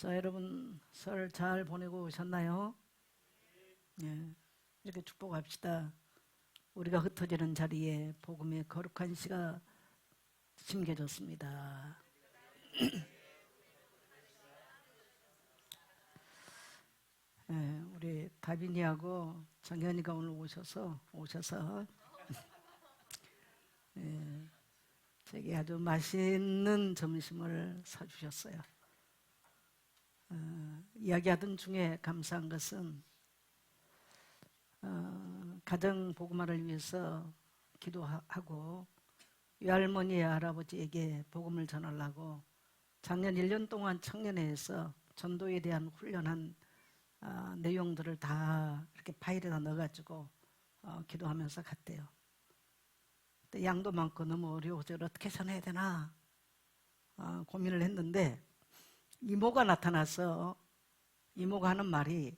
자, 여러분 설 잘 보내고 오셨나요? 예, 이렇게 축복합시다. 우리가 흩어지는 자리에 복음의 거룩한 씨가 심겨졌습니다. 예, 우리 다빈이하고 정현이가 오늘 오셔서 예, 제게 아주 맛있는 점심을 사주셨어요. 이야기하던 중에 감사한 것은 가정 복음화를 위해서 기도하고 외할머니 할아버지에게 복음을 전하려고 작년 1년 동안 청년회에서 전도에 대한 훈련한 내용들을 다 이렇게 파일에다 넣어가지고 기도하면서 갔대요. 근데 양도 많고 너무 어려워서 어떻게 전해야 되나 고민을 했는데 이모가 나타나서 이모가 하는 말이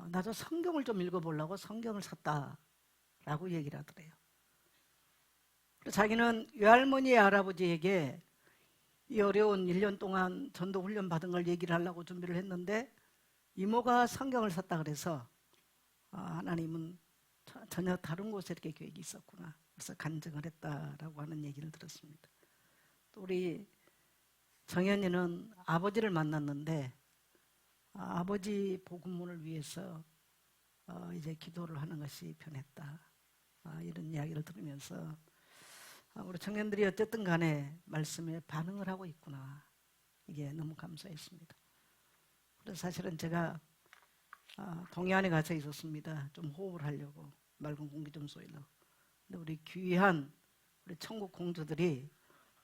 나도 성경을 좀 읽어보려고 성경을 샀다라고 얘기를 하더래요. 그래서 자기는 외할머니 할아버지에게 이 어려운 1년 동안 전도 훈련 받은 걸 얘기를 하려고 준비를 했는데 이모가 성경을 샀다 그래서 하나님은 전혀 다른 곳에 이렇게 계획이 있었구나. 그래서 간증을 했다라고 하는 얘기를 들었습니다. 또 우리 정현이는 아버지를 만났는데 아버지 복음문을 위해서 이제 기도를 하는 것이 변했다. 이런 이야기를 들으면서 우리 청년들이 어쨌든 간에 말씀에 반응을 하고 있구나. 이게 너무 감사했습니다. 그래서 사실은 제가 동해안에 갇혀 있었습니다. 좀 호흡을 하려고 맑은 공기 좀 쏘려고. 근데 우리 귀한 우리 천국 공주들이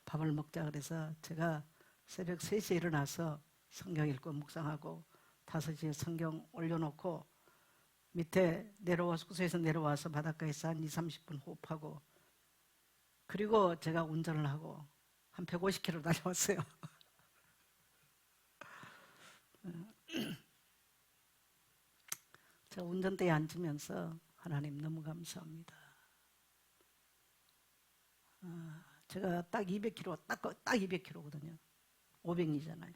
밥을 먹자 그래서 제가 새벽 3시에 일어나서 성경 읽고 묵상하고 5시에 성경 올려놓고 밑에 숙소에서 내려와서 바닷가에서 한 20-30분 호흡하고 그리고 제가 운전을 하고 한 150km 달려왔어요. 제가 운전대에 앉으면서 하나님 너무 감사합니다. 제가 딱 200km, 딱 200km거든요. 500이잖아요.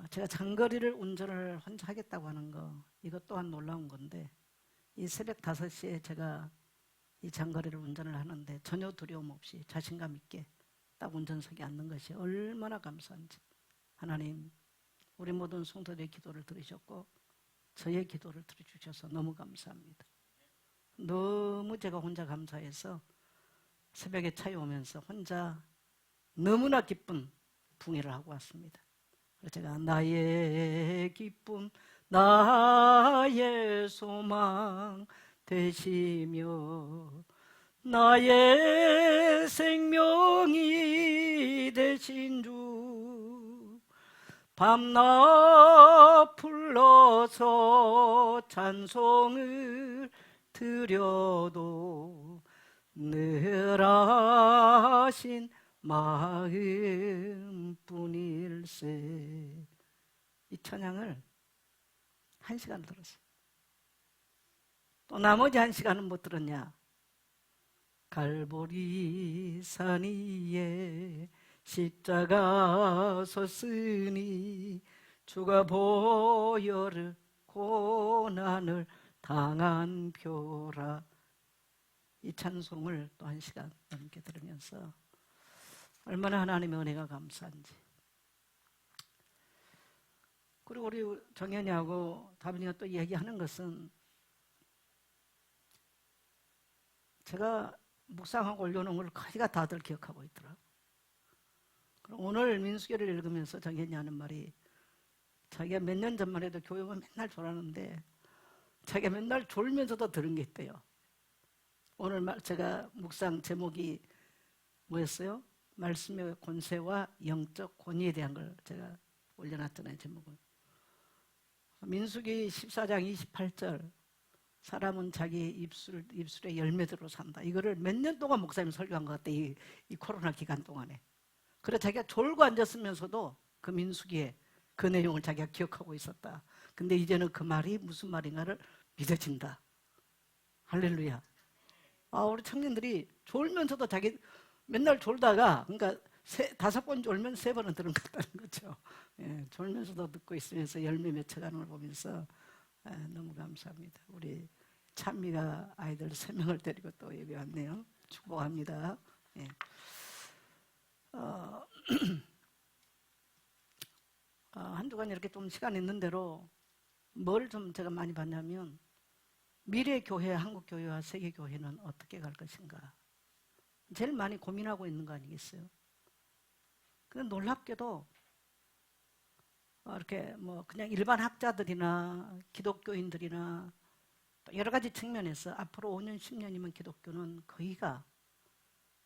제가 장거리를 운전을 혼자 하겠다고 하는 거, 이것 또한 놀라운 건데, 이 새벽 5시에 제가 이 장거리를 운전을 하는데 전혀 두려움 없이 자신감 있게 딱 운전석에 앉는 것이 얼마나 감사한지. 하나님, 우리 모든 성도들의 기도를 들으셨고, 저의 기도를 들어주셔서 너무 감사합니다. 너무 제가 혼자 감사해서 새벽에 차에 오면서 혼자 너무나 기쁜 붕해를 하고 왔습니다. 그래서 제가 나의 기쁨 나의 소망 되시며 나의 생명이 되신 주 밤낮 불러서 찬송을 드려도 늘 하신 마음뿐일세. 이 찬양을 1시간 들었어요. 또 나머지 1시간은 못 들었냐? 갈보리 산 위에 십자가 섰으니 주가 보혈을 고난을 당한 표라. 이 찬송을 또 1시간 넘게 들으면서 얼마나 하나님의 은혜가 감사한지. 그리고 우리 정현이하고 다빈이가 또 얘기하는 것은 제가 묵상하고 올려놓은 걸 거의가 다들 기억하고 있더라고요. 오늘 민수기를 읽으면서 정현이 하는 말이 자기가 몇 년 전만 해도 교회 오면 맨날 졸았는데 자기가 맨날 졸면서도 들은 게 있대요. 오늘 제가 묵상 제목이 뭐였어요? 말씀의 권세와 영적 권위에 대한 걸 제가 올려놨잖아요. 제목을. 민수기 14장 28절 사람은 자기 입술의 열매대로 산다. 이거를 몇 년 동안 목사님 설교한 것 같아. 이 코로나 기간 동안에. 그래서 자기가 졸고 앉았으면서도 그 민수기에 그 내용을 자기가 기억하고 있었다. 근데 이제는 그 말이 무슨 말인가를 믿어진다. 할렐루야. 우리 청년들이 졸면서도 자기 맨날 졸다가 그러니까 다섯 번 졸면 세 번은 들은 것 같다는 거죠. 예, 졸면서도 듣고 있으면서 열매 맺혀가는 걸 보면서 너무 감사합니다. 우리 찬미가 아이들 3명을 데리고 또 여기 왔네요. 축복합니다. 예. 한 주간 이렇게 좀 시간 있는 대로 뭘 좀 제가 많이 봤냐면 미래 교회, 한국 교회와 세계 교회는 어떻게 갈 것인가 제일 많이 고민하고 있는 거 아니겠어요? 근데 놀랍게도 이렇게 뭐 그냥 일반 학자들이나 기독교인들이나 여러 가지 측면에서 앞으로 5년, 10년이면 기독교는 거의가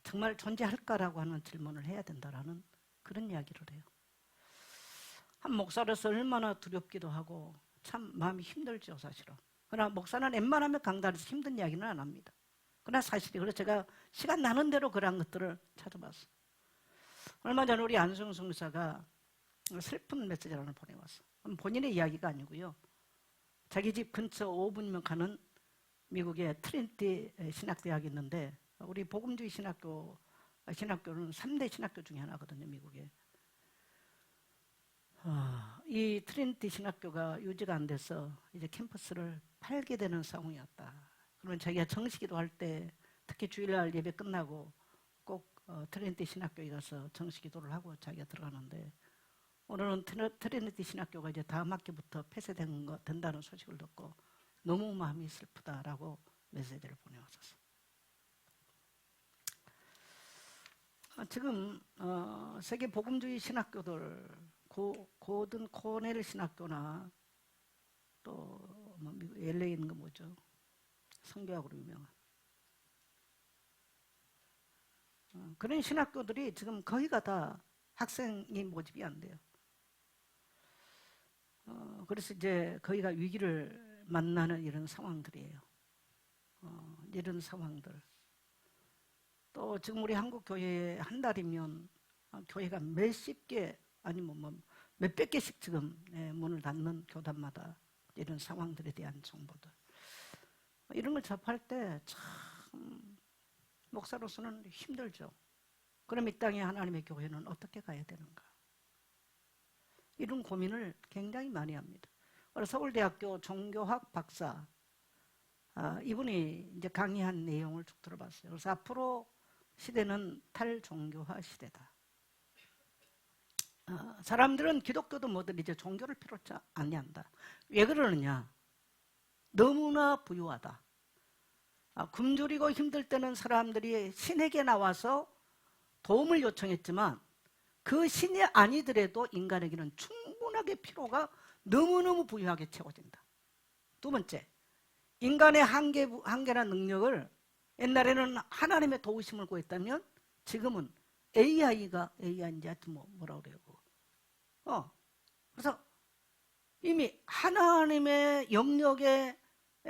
정말 존재할까라고 하는 질문을 해야 된다라는 그런 이야기를 해요. 한 목사로서 얼마나 두렵기도 하고 참 마음이 힘들죠, 사실은. 그러나 목사는 웬만하면 강단에서 힘든 이야기는 안 합니다. 그러나 사실이 그래서 제가 시간 나는 대로 그런 것들을 찾아봤어요. 얼마 전에 우리 안승순 목사가 슬픈 메시지를 하나 보내왔어. 본인의 이야기가 아니고요. 자기 집 근처 5분이면 가는 미국의 트리니티 신학대학이 있는데 우리 복음주의 신학교는 3대 신학교 중에 하나거든요, 미국에. 이 트리니티 신학교가 유지가 안 돼서 이제 캠퍼스를 팔게 되는 상황이었다. 그러면 자기가 정식기도 할 때 특히 주일날 예배 끝나고 꼭 트리니티 신학교에 가서 정식기도를 하고 자기가 들어가는데 오늘은 트리니티 신학교가 이제 다음 학기부터 폐쇄된다는 소식을 듣고 너무 마음이 슬프다라고 메시지를 보내왔었어요. 지금 세계 복음주의 신학교들 고든 코넬 신학교나 또 뭐 미국 LA에 있는 거 뭐죠? 성교학으로 유명한 그런 신학교들이 지금 거의가 다 학생이 모집이 안 돼요. 그래서 이제 거의가 위기를 만나는 이런 상황들이에요. 이런 상황들. 또 지금 우리 한국 교회에 한 달이면 교회가 몇십 개 아니면 뭐 몇백 개씩 지금 문을 닫는 교단마다 이런 상황들에 대한 정보들. 이런 걸 접할 때 참 목사로서는 힘들죠. 그럼 이 땅에 하나님의 교회는 어떻게 가야 되는가? 이런 고민을 굉장히 많이 합니다. 서울대학교 종교학 박사 이분이 이제 강의한 내용을 쭉 들어봤어요. 그래서 앞으로 시대는 탈종교화 시대다. 사람들은 기독교도 뭐든 이제 종교를 필요치 않는다. 왜 그러느냐? 너무나 부유하다. 굶주리고 힘들 때는 사람들이 신에게 나와서 도움을 요청했지만 그 신이 아니더라도 인간에게는 충분하게 필요가 너무너무 부유하게 채워진다. 두 번째, 인간의 한계나 능력을 옛날에는 하나님의 도우심을 구했다면 지금은 AI인지 하여튼 뭐라 그래요. 그래서 이미 하나님의 영역에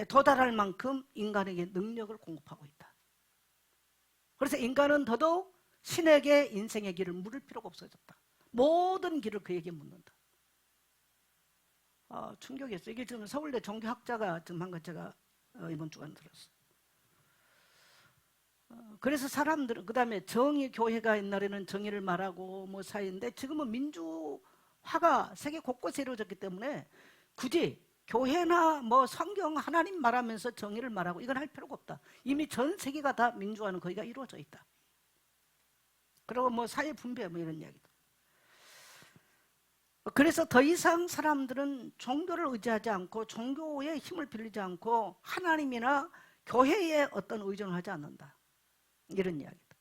도달할 만큼 인간에게 능력을 공급하고 있다. 그래서 인간은 더더욱 신에게 인생의 길을 물을 필요가 없어졌다. 모든 길을 그에게 묻는다. 충격이었어요. 이게 지금 서울대 종교학자가 지금 한 거 제가 이번 주간 들었어요. 그래서 사람들은 그 다음에 정의 교회가 옛날에는 정의를 말하고 뭐 사이인데 지금은 민주화가 세계 곳곳에 이루어졌기 때문에 굳이 교회나 뭐 성경 하나님 말하면서 정의를 말하고 이건 할 필요가 없다. 이미 전 세계가 다 민주화는 거기가 이루어져 있다. 그리고 뭐 사회 분배 뭐 이런 이야기도. 그래서 더 이상 사람들은 종교를 의지하지 않고 종교의 힘을 빌리지 않고 하나님이나 교회에 어떤 의존을 하지 않는다. 이런 이야기다.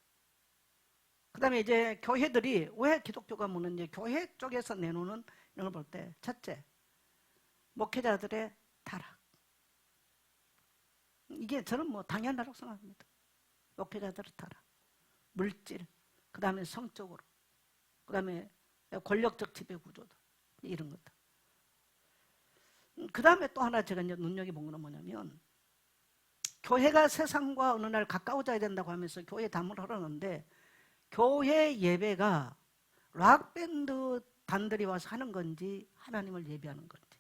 그 다음에 이제 교회들이 왜 기독교가 묻는지 교회 쪽에서 내놓는 이런 걸 볼 때 첫째, 목회자들의 타락. 이게 저는 뭐 당연하다고 생각합니다. 목회자들의 타락. 물질, 그 다음에 성적으로, 그 다음에 권력적 지배 구조도 이런 것들. 그 다음에 또 하나 제가 이제 눈여겨본 건 뭐냐면 교회가 세상과 어느 날 가까워져야 된다고 하면서 교회 담을 하려는데 교회 예배가 락밴드 단들이 와서 하는 건지 하나님을 예배하는 건지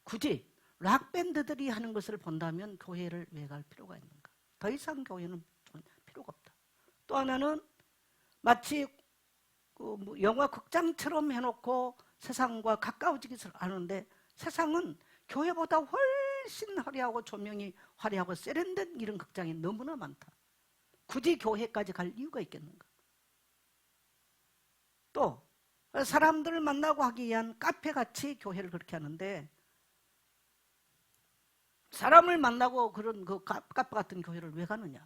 굳이 락밴드들이 하는 것을 본다면 교회를 왜 갈 필요가 있는가? 더 이상 교회는 필요가 없다. 또 하나는 마치 뭐 영화 극장처럼 해놓고 세상과 가까워지기 하는데 세상은 교회보다 훨씬 화려하고 조명이 화려하고 세련된 이런 극장이 너무나 많다. 굳이 교회까지 갈 이유가 있겠는가? 또 사람들을 만나고 하기 위한 카페같이 교회를 그렇게 하는데 사람을 만나고 그런 그 카페 같은 교회를 왜 가느냐?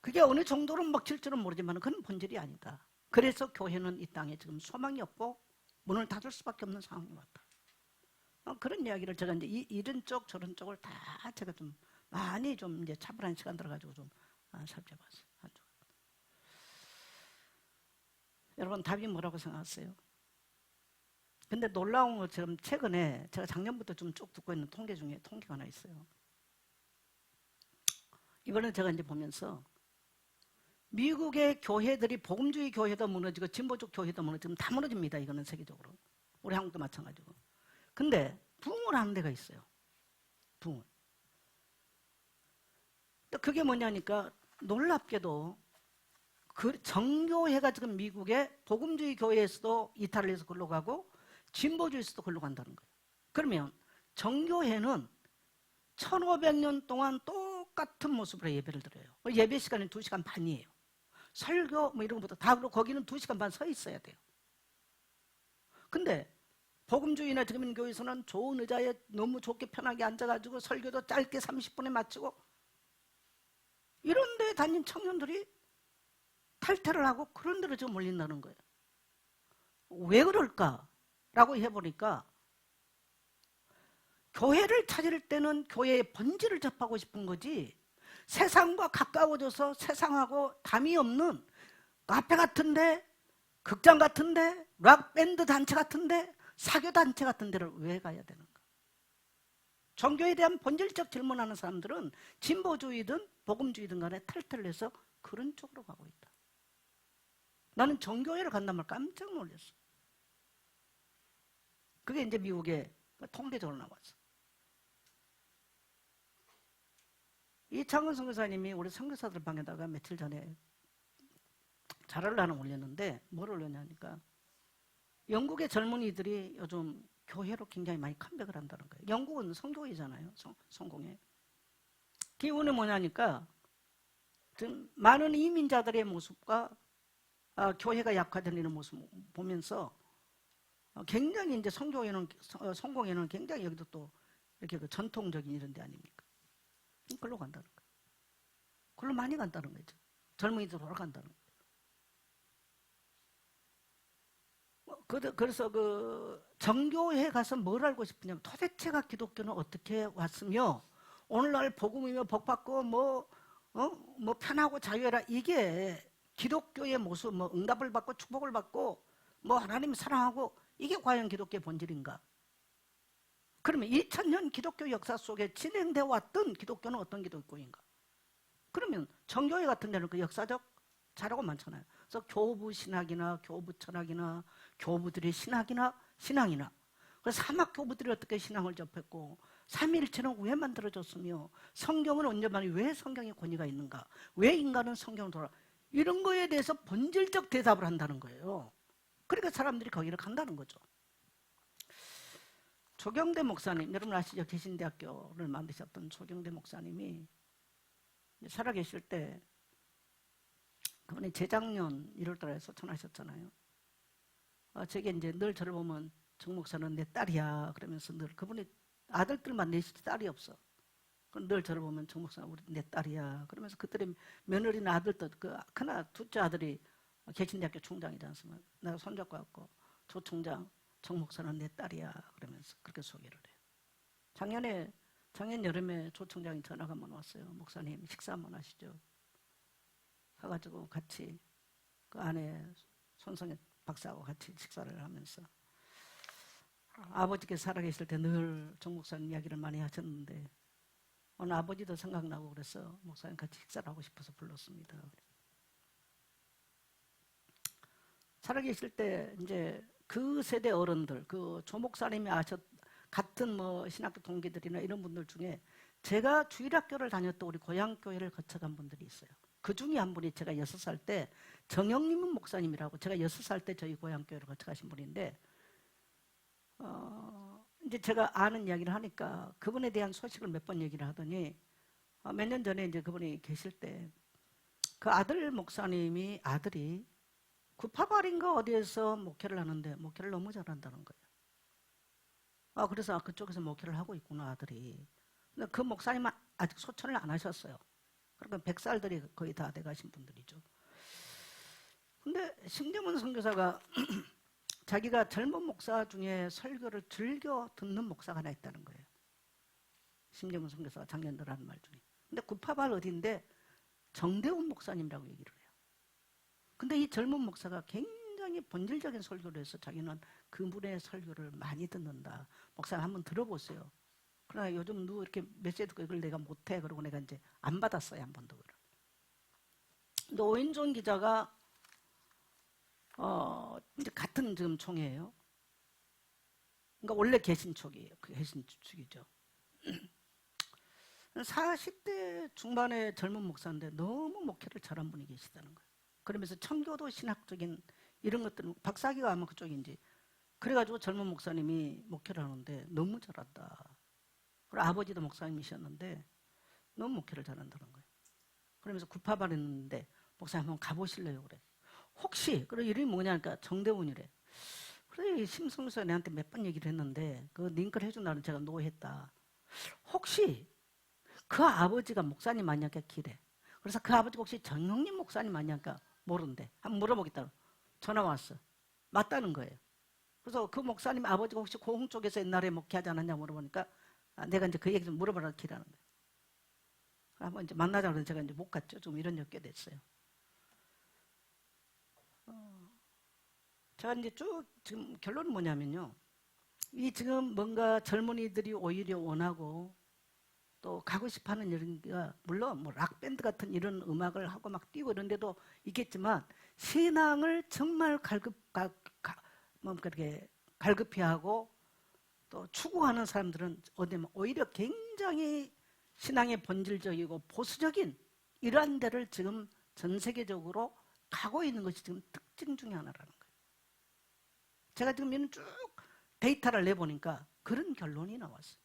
그게 어느 정도로 먹힐 줄은 모르지만 그건 본질이 아니다. 그래서 교회는 이 땅에 지금 소망이 없고 문을 닫을 수밖에 없는 상황이 왔다. 그런 이야기를 제가 이제 이런 쪽 저런 쪽을 다 제가 좀 많이 좀 이제 차분한 시간 들어가지고 좀 살펴봤어요. 여러분 답이 뭐라고 생각하세요? 근데 놀라운 것처럼 최근에 제가 작년부터 좀 쭉 듣고 있는 통계 중에 통계가 하나 있어요. 이번에 제가 이제 보면서 미국의 교회들이 복음주의 교회도 무너지고 진보적 교회도 무너지면 다 무너집니다. 이거는 세계적으로. 우리 한국도 마찬가지고. 근데 부흥을 하는 데가 있어요. 부흥. 그게 뭐냐니까 놀랍게도 그 정교회가 지금 미국의 복음주의 교회에서도 이탈을 해서 글로 가고 진보주의에서도 글로 간다는 거예요. 그러면 정교회는 1500년 동안 똑같은 모습으로 예배를 드려요. 예배 시간은 2시간 반이에요. 설교 뭐 이런 것부터 다 그렇고 거기는 2시간 반 서 있어야 돼요. 근데 복음주의나 지금 교회에서는 좋은 의자에 너무 좋게 편하게 앉아가지고 설교도 짧게 30분에 마치고 이런 데 다닌 청년들이 탈퇴를 하고 그런 데로 지금 몰린다는 거예요. 왜 그럴까라고 해보니까 교회를 찾을 때는 교회의 본질을 접하고 싶은 거지 세상과 가까워져서 세상하고 담이 없는 카페 같은데 극장 같은데 락밴드 단체 같은데 사교 단체 같은 데를 왜 가야 되는가? 종교에 대한 본질적 질문하는 사람들은 진보주의든 복음주의든 간에 탈퇴를 해서 그런 쪽으로 가고 있다. 나는 정교회를 간단 말 깜짝 놀랐어. 그게 이제 미국의 통계적으로 나왔어. 이창근 선교사님이 우리 선교사들 방에다가 며칠 전에 자료를 하나 올렸는데 뭘 올렸냐니까 영국의 젊은이들이 요즘 교회로 굉장히 많이 컴백을 한다는 거예요. 영국은 성교회잖아요. 성공회. 기운이 뭐냐니까 좀 많은 이민자들의 모습과 교회가 약화되는 모습 보면서 굉장히 이제 성공회는 굉장히 여기도 또 이렇게 그 전통적인 이런 데 아닙니까? 그걸로 간다는 거예요. 그걸로 많이 간다는 거죠. 젊은이들 돌아간다는 거예요. 그래서 그 정교회 가서 뭘 알고 싶으냐면 도대체가 기독교는 어떻게 왔으며 오늘날 복음이며 복받고 뭐 편하고 자유해라 이게 기독교의 모습 뭐 응답을 받고 축복을 받고 뭐 하나님 사랑하고 이게 과연 기독교의 본질인가? 그러면 2000년 기독교 역사 속에 진행되어 왔던 기독교는 어떤 기독교인가? 그러면 정교회 같은 데는 그 역사적 자료가 많잖아요. 그래서 교부 신학이나 교부 철학이나 교부들의 신앙이나 그래서 사막 교부들이 어떻게 신앙을 접했고 삼위일체는 왜 만들어졌으며 성경은 언제만에 왜 성경의 권위가 있는가? 왜 인간은 성경을 돌아? 이런 거에 대해서 본질적 대답을 한다는 거예요. 그러니까 사람들이 거기를 간다는 거죠. 조경대 목사님, 여러분 아시죠? 개신대학교를 만드셨던 조경대 목사님이 살아계실 때 그분이 재작년 1월달에 소천하셨잖아요. 제게 이제 늘 저를 보면 정 목사는 내 딸이야 그러면서 늘 그분이 아들들만 넷이지 딸이 없어. 늘 저를 보면 정 목사는 우리 내 딸이야 그러면서 그들의 며느리나 아들도 그 하나 둘째 아들이 개신대학교 총장이지 않습니까? 내가 손잡고 왔고 조 총장 정 목사는 내 딸이야 그러면서 그렇게 소개를 해요. 작년 여름에 조 총장이 전화가 한번 왔어요. 목사님 식사 한번 하시죠. 가가지고 같이 그 아내 손성현 박사하고 같이 식사를 하면서 아버지께서 살아계실 때 늘 정 목사님 이야기를 많이 하셨는데 오늘 아버지도 생각나고 그래서 목사님 같이 식사를 하고 싶어서 불렀습니다. 살아계실 때 이제 그 세대 어른들, 그 조 목사님이 같은 뭐 신학교 동기들이나 이런 분들 중에 제가 주일학교를 다녔던 우리 고향교회를 거쳐간 분들이 있어요. 그 중에 한 분이 제가 6살 때 정영림 목사님이라고, 제가 6살 때 저희 고향교회로 같이 가신 분인데, 이제 제가 아는 이야기를 하니까 그분에 대한 소식을 몇 번 얘기를 하더니, 몇 년 전에 이제 그분이 계실 때 그 아들 목사님이, 아들이 구파발인가 어디에서 목회를 하는데 목회를 너무 잘한다는 거예요. 그래서 그쪽에서 목회를 하고 있구나, 아들이. 근데 그 목사님은 아직 소천을 안 하셨어요. 그러니까 100살들이 거의 다 돼가신 분들이죠. 근데 신경문 선교사가 자기가 젊은 목사 중에 설교를 즐겨 듣는 목사가 하나 있다는 거예요. 신경문 선교사가 작년들 하는 말 중에. 근데 구파발 어딘데 정대훈 목사님이라고 얘기를 해요. 근데 이 젊은 목사가 굉장히 본질적인 설교를 해서 자기는 그분의 설교를 많이 듣는다. 목사님 한번 들어보세요. 그러나 요즘 누구 이렇게 메시지 듣고 이걸 내가 못해. 그러고 내가 이제 안 받았어요, 한 번도. 근데 오인종 기자가 이제 같은 지금 총회예요. 그러니까 원래 개신축이에요. 그 개신축이죠. 40대 중반의 젊은 목사인데 너무 목회를 잘한 분이 계시다는 거예요. 그러면서 청교도 신학적인 이런 것들은 박사기가 아마 그쪽인지, 그래가지고 젊은 목사님이 목회를 하는데 너무 잘한다. 그리고 아버지도 목사님이셨는데 너무 목회를 잘한다는 거예요. 그러면서 구파발 했는데 목사님 한번 가보실래요? 그래. 혹시, 그래, 이름이 뭐냐니까 정대훈이래. 그래, 심성수가 내한테 몇 번 얘기를 했는데 그 링크를 해준다는 제가 노했다. 혹시 그 아버지가 목사님 아니냐니까 기래. 그래서 그 아버지가 혹시 정영림 목사님 아니냐니까 모른대. 한번 물어보겠다고 전화 왔어. 맞다는 거예요. 그래서 그 목사님 아버지가 혹시 고흥 쪽에서 옛날에 목회하지 않았냐 물어보니까 내가 이제 그 얘기 좀 물어보라 기라는 거예요. 한번 이제 만나자고 해서 제가 이제 못 갔죠. 좀 이런 적이 됐어요. 제가 이제 쭉 지금 결론은 뭐냐면요. 이 지금 뭔가 젊은이들이 오히려 원하고 또 가고 싶어하는 이런 게, 물론 뭐 락밴드 같은 이런 음악을 하고 막 뛰고 이런 데도 있겠지만, 신앙을 정말 그렇게 갈급해 하고 또 추구하는 사람들은 오히려 굉장히 신앙의 본질적이고 보수적인 이러한 데를 지금 전 세계적으로 가고 있는 것이 지금 특징 중에 하나라는 거예요. 제가 지금 이런 쭉 데이터를 내보니까 그런 결론이 나왔어요.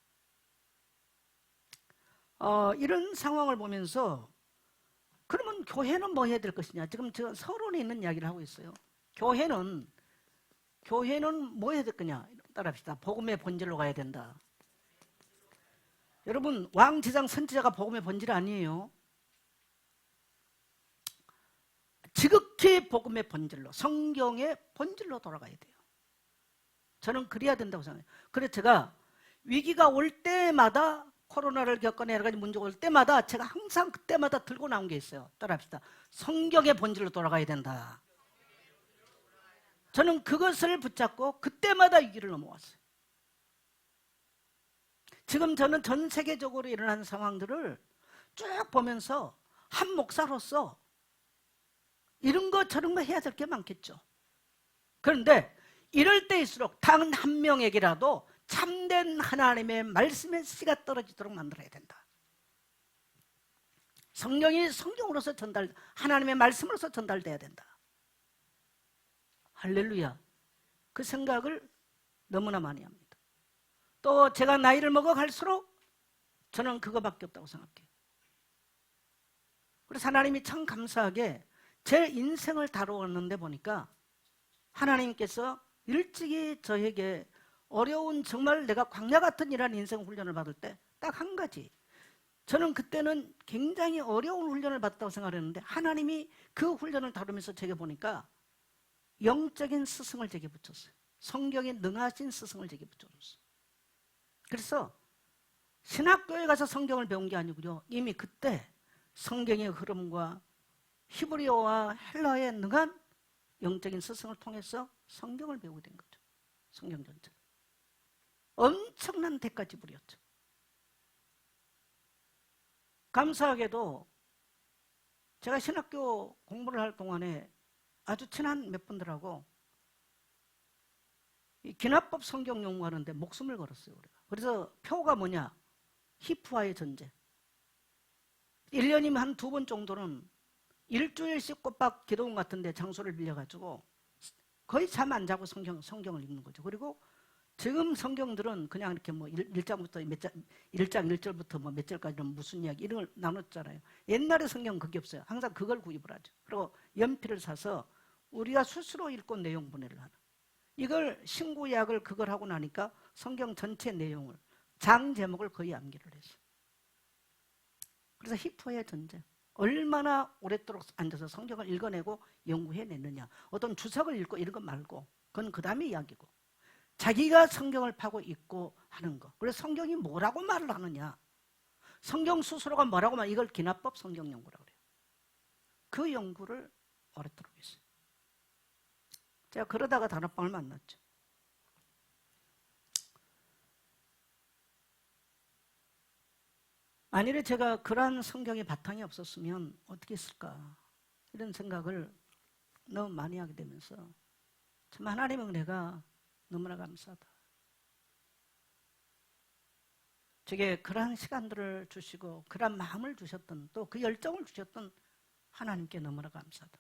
이런 상황을 보면서 그러면 교회는 뭐 해야 될 것이냐. 지금 저 서론에 있는 이야기를 하고 있어요. 교회는 뭐 해야 될 거냐. 따라합시다. 복음의 본질로 가야 된다. 여러분, 왕, 제장, 선지자가 복음의 본질 아니에요. 지극히 복음의 본질로, 성경의 본질로 돌아가야 돼요. 저는 그래야 된다고 생각해요. 그래서 제가 위기가 올 때마다, 코로나를 겪거나 여러 가지 문제가 올 때마다 제가 항상 그때마다 들고 나온 게 있어요. 따라합시다. 성경의 본질로 돌아가야 된다. 저는 그것을 붙잡고 그때마다 위기를 넘어왔어요. 지금 저는 전 세계적으로 일어나는 상황들을 쭉 보면서 한 목사로서 이런 거 저런 거 해야 될 게 많겠죠. 그런데 이럴 때일수록 단 한 명에게라도 참된 하나님의 말씀의 씨가 떨어지도록 만들어야 된다. 성경이 성경으로서 하나님의 말씀으로서 전달돼야 된다. 할렐루야. 그 생각을 너무나 많이 합니다. 또 제가 나이를 먹어갈수록 저는 그거밖에 없다고 생각해요. 그래서 하나님이 참 감사하게 제 인생을 다루었는데 보니까 하나님께서 일찍이 저에게 어려운, 정말 내가 광야 같은 이런 인생 훈련을 받을 때 딱 한 가지, 저는 그때는 굉장히 어려운 훈련을 받았다고 생각했는데 하나님이 그 훈련을 다루면서 제게 보니까 영적인 스승을 제게 붙였어요. 성경에 능하신 스승을 제게 붙여줬어요. 그래서 신학교에 가서 성경을 배운 게 아니고요, 이미 그때 성경의 흐름과 히브리어와 헬라어에 능한 영적인 스승을 통해서 성경을 배우게 된 거죠. 성경 전체를. 엄청난 대가 지불이었죠. 감사하게도 제가 신학교 공부를 할 동안에 아주 친한 몇 분들하고 이 기납법 성경 연구하는데 목숨을 걸었어요. 우리가. 그래서 표가 뭐냐? 히프와의 전쟁. 1년이면 한 2번 정도는 일주일씩 꼬박 기도원 같은데 장소를 빌려가지고 거의 잠 안 자고 성경을 읽는 거죠. 그리고 지금 성경들은 그냥 이렇게 뭐 1장부터 몇 장, 1장 1절부터 뭐 몇 절까지는 무슨 이야기 이런 걸 나눴잖아요. 옛날에 성경은 그게 없어요. 항상 그걸 구입을 하죠. 그리고 연필을 사서 우리가 스스로 읽고 내용 분해를 하는. 이걸 신구약을 그걸 하고 나니까 성경 전체 내용을 장 제목을 거의 암기를 했어요. 그래서 히포의 전쟁. 얼마나 오랫도록 앉아서 성경을 읽어내고 연구해냈느냐. 어떤 주석을 읽고 이런 거 말고 그건 그 다음에 이야기고 자기가 성경을 파고 읽고 하는 거. 그래서 성경이 뭐라고 말을 하느냐. 성경 스스로가 뭐라고 말 이걸 기납법 성경 연구라고 그래요. 그 연구를 오랫도록 했어요. 제가 그러다가 다락방을 만났죠. 만일에 제가 그러한 성경의 바탕이 없었으면 어떻게 했을까 이런 생각을 너무 많이 하게 되면서 참 하나님의 은혜가 너무나 감사하다. 제게 그러한 시간들을 주시고 그러한 마음을 주셨던 또 그 열정을 주셨던 하나님께 너무나 감사하다.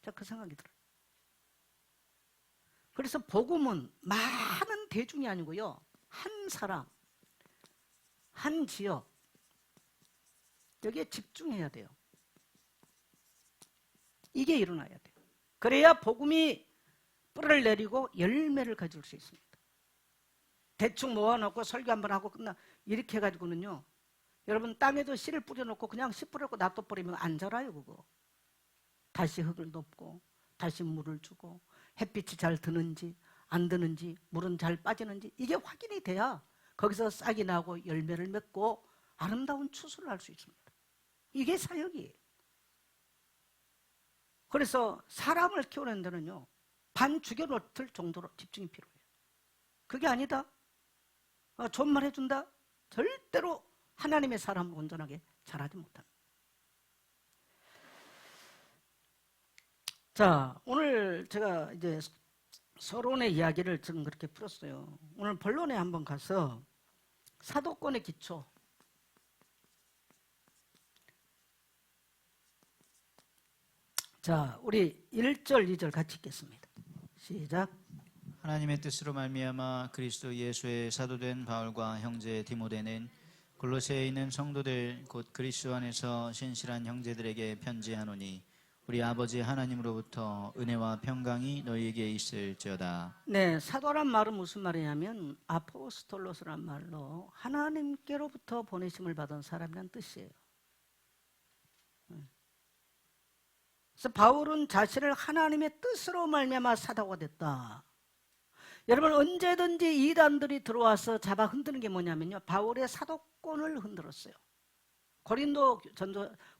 제가 그 생각이 들어요. 그래서 복음은 많은 대중이 아니고요. 한 사람, 한 지역 여기에 집중해야 돼요. 이게 일어나야 돼요. 그래야 복음이 뿌리를 내리고 열매를 가질 수 있습니다. 대충 모아놓고 설교 한번 하고 끝나 이렇게 해가지고는요. 여러분 땅에도 씨를 뿌려놓고 그냥 씨 뿌려놓고 놔둬버리면 안 자라요. 그거. 다시 흙을 덮고 다시 물을 주고 햇빛이 잘 드는지 안 드는지 물은 잘 빠지는지 이게 확인이 돼야 거기서 싹이 나고 열매를 맺고 아름다운 추수를 할 수 있습니다. 이게 사역이에요. 그래서 사람을 키우는 데는요. 반 죽여놓을 정도로 집중이 필요해요. 그게 아니다. 존말 해준다. 절대로 하나님의 사람을 온전하게 잘하지 못합니다. 자, 오늘 제가 이제 서론의 이야기를 지금 그렇게 풀었어요. 오늘 본론에 한번 가서 사도권의 기초. 자, 우리 1절, 2절 같이 읽겠습니다. 시작. 하나님의 뜻으로 말미암아 그리스도 예수의 사도된 바울과 형제 디모데는 골로새에 있는 성도들 곧 그리스도 안에서 신실한 형제들에게 편지하노니 우리 아버지 하나님으로부터 은혜와 평강이 너희에게 있을지어다. 네, 사도란 말은 무슨 말이냐면 아포스톨로스란 말로 하나님께로부터 보내심을 받은 사람이란 뜻이에요. 그래서 바울은 자신을 하나님의 뜻으로 말미암아 사도가 됐다. 여러분 언제든지 이단들이 들어와서 잡아 흔드는 게 뭐냐면요. 바울의 사도권을 흔들었어요.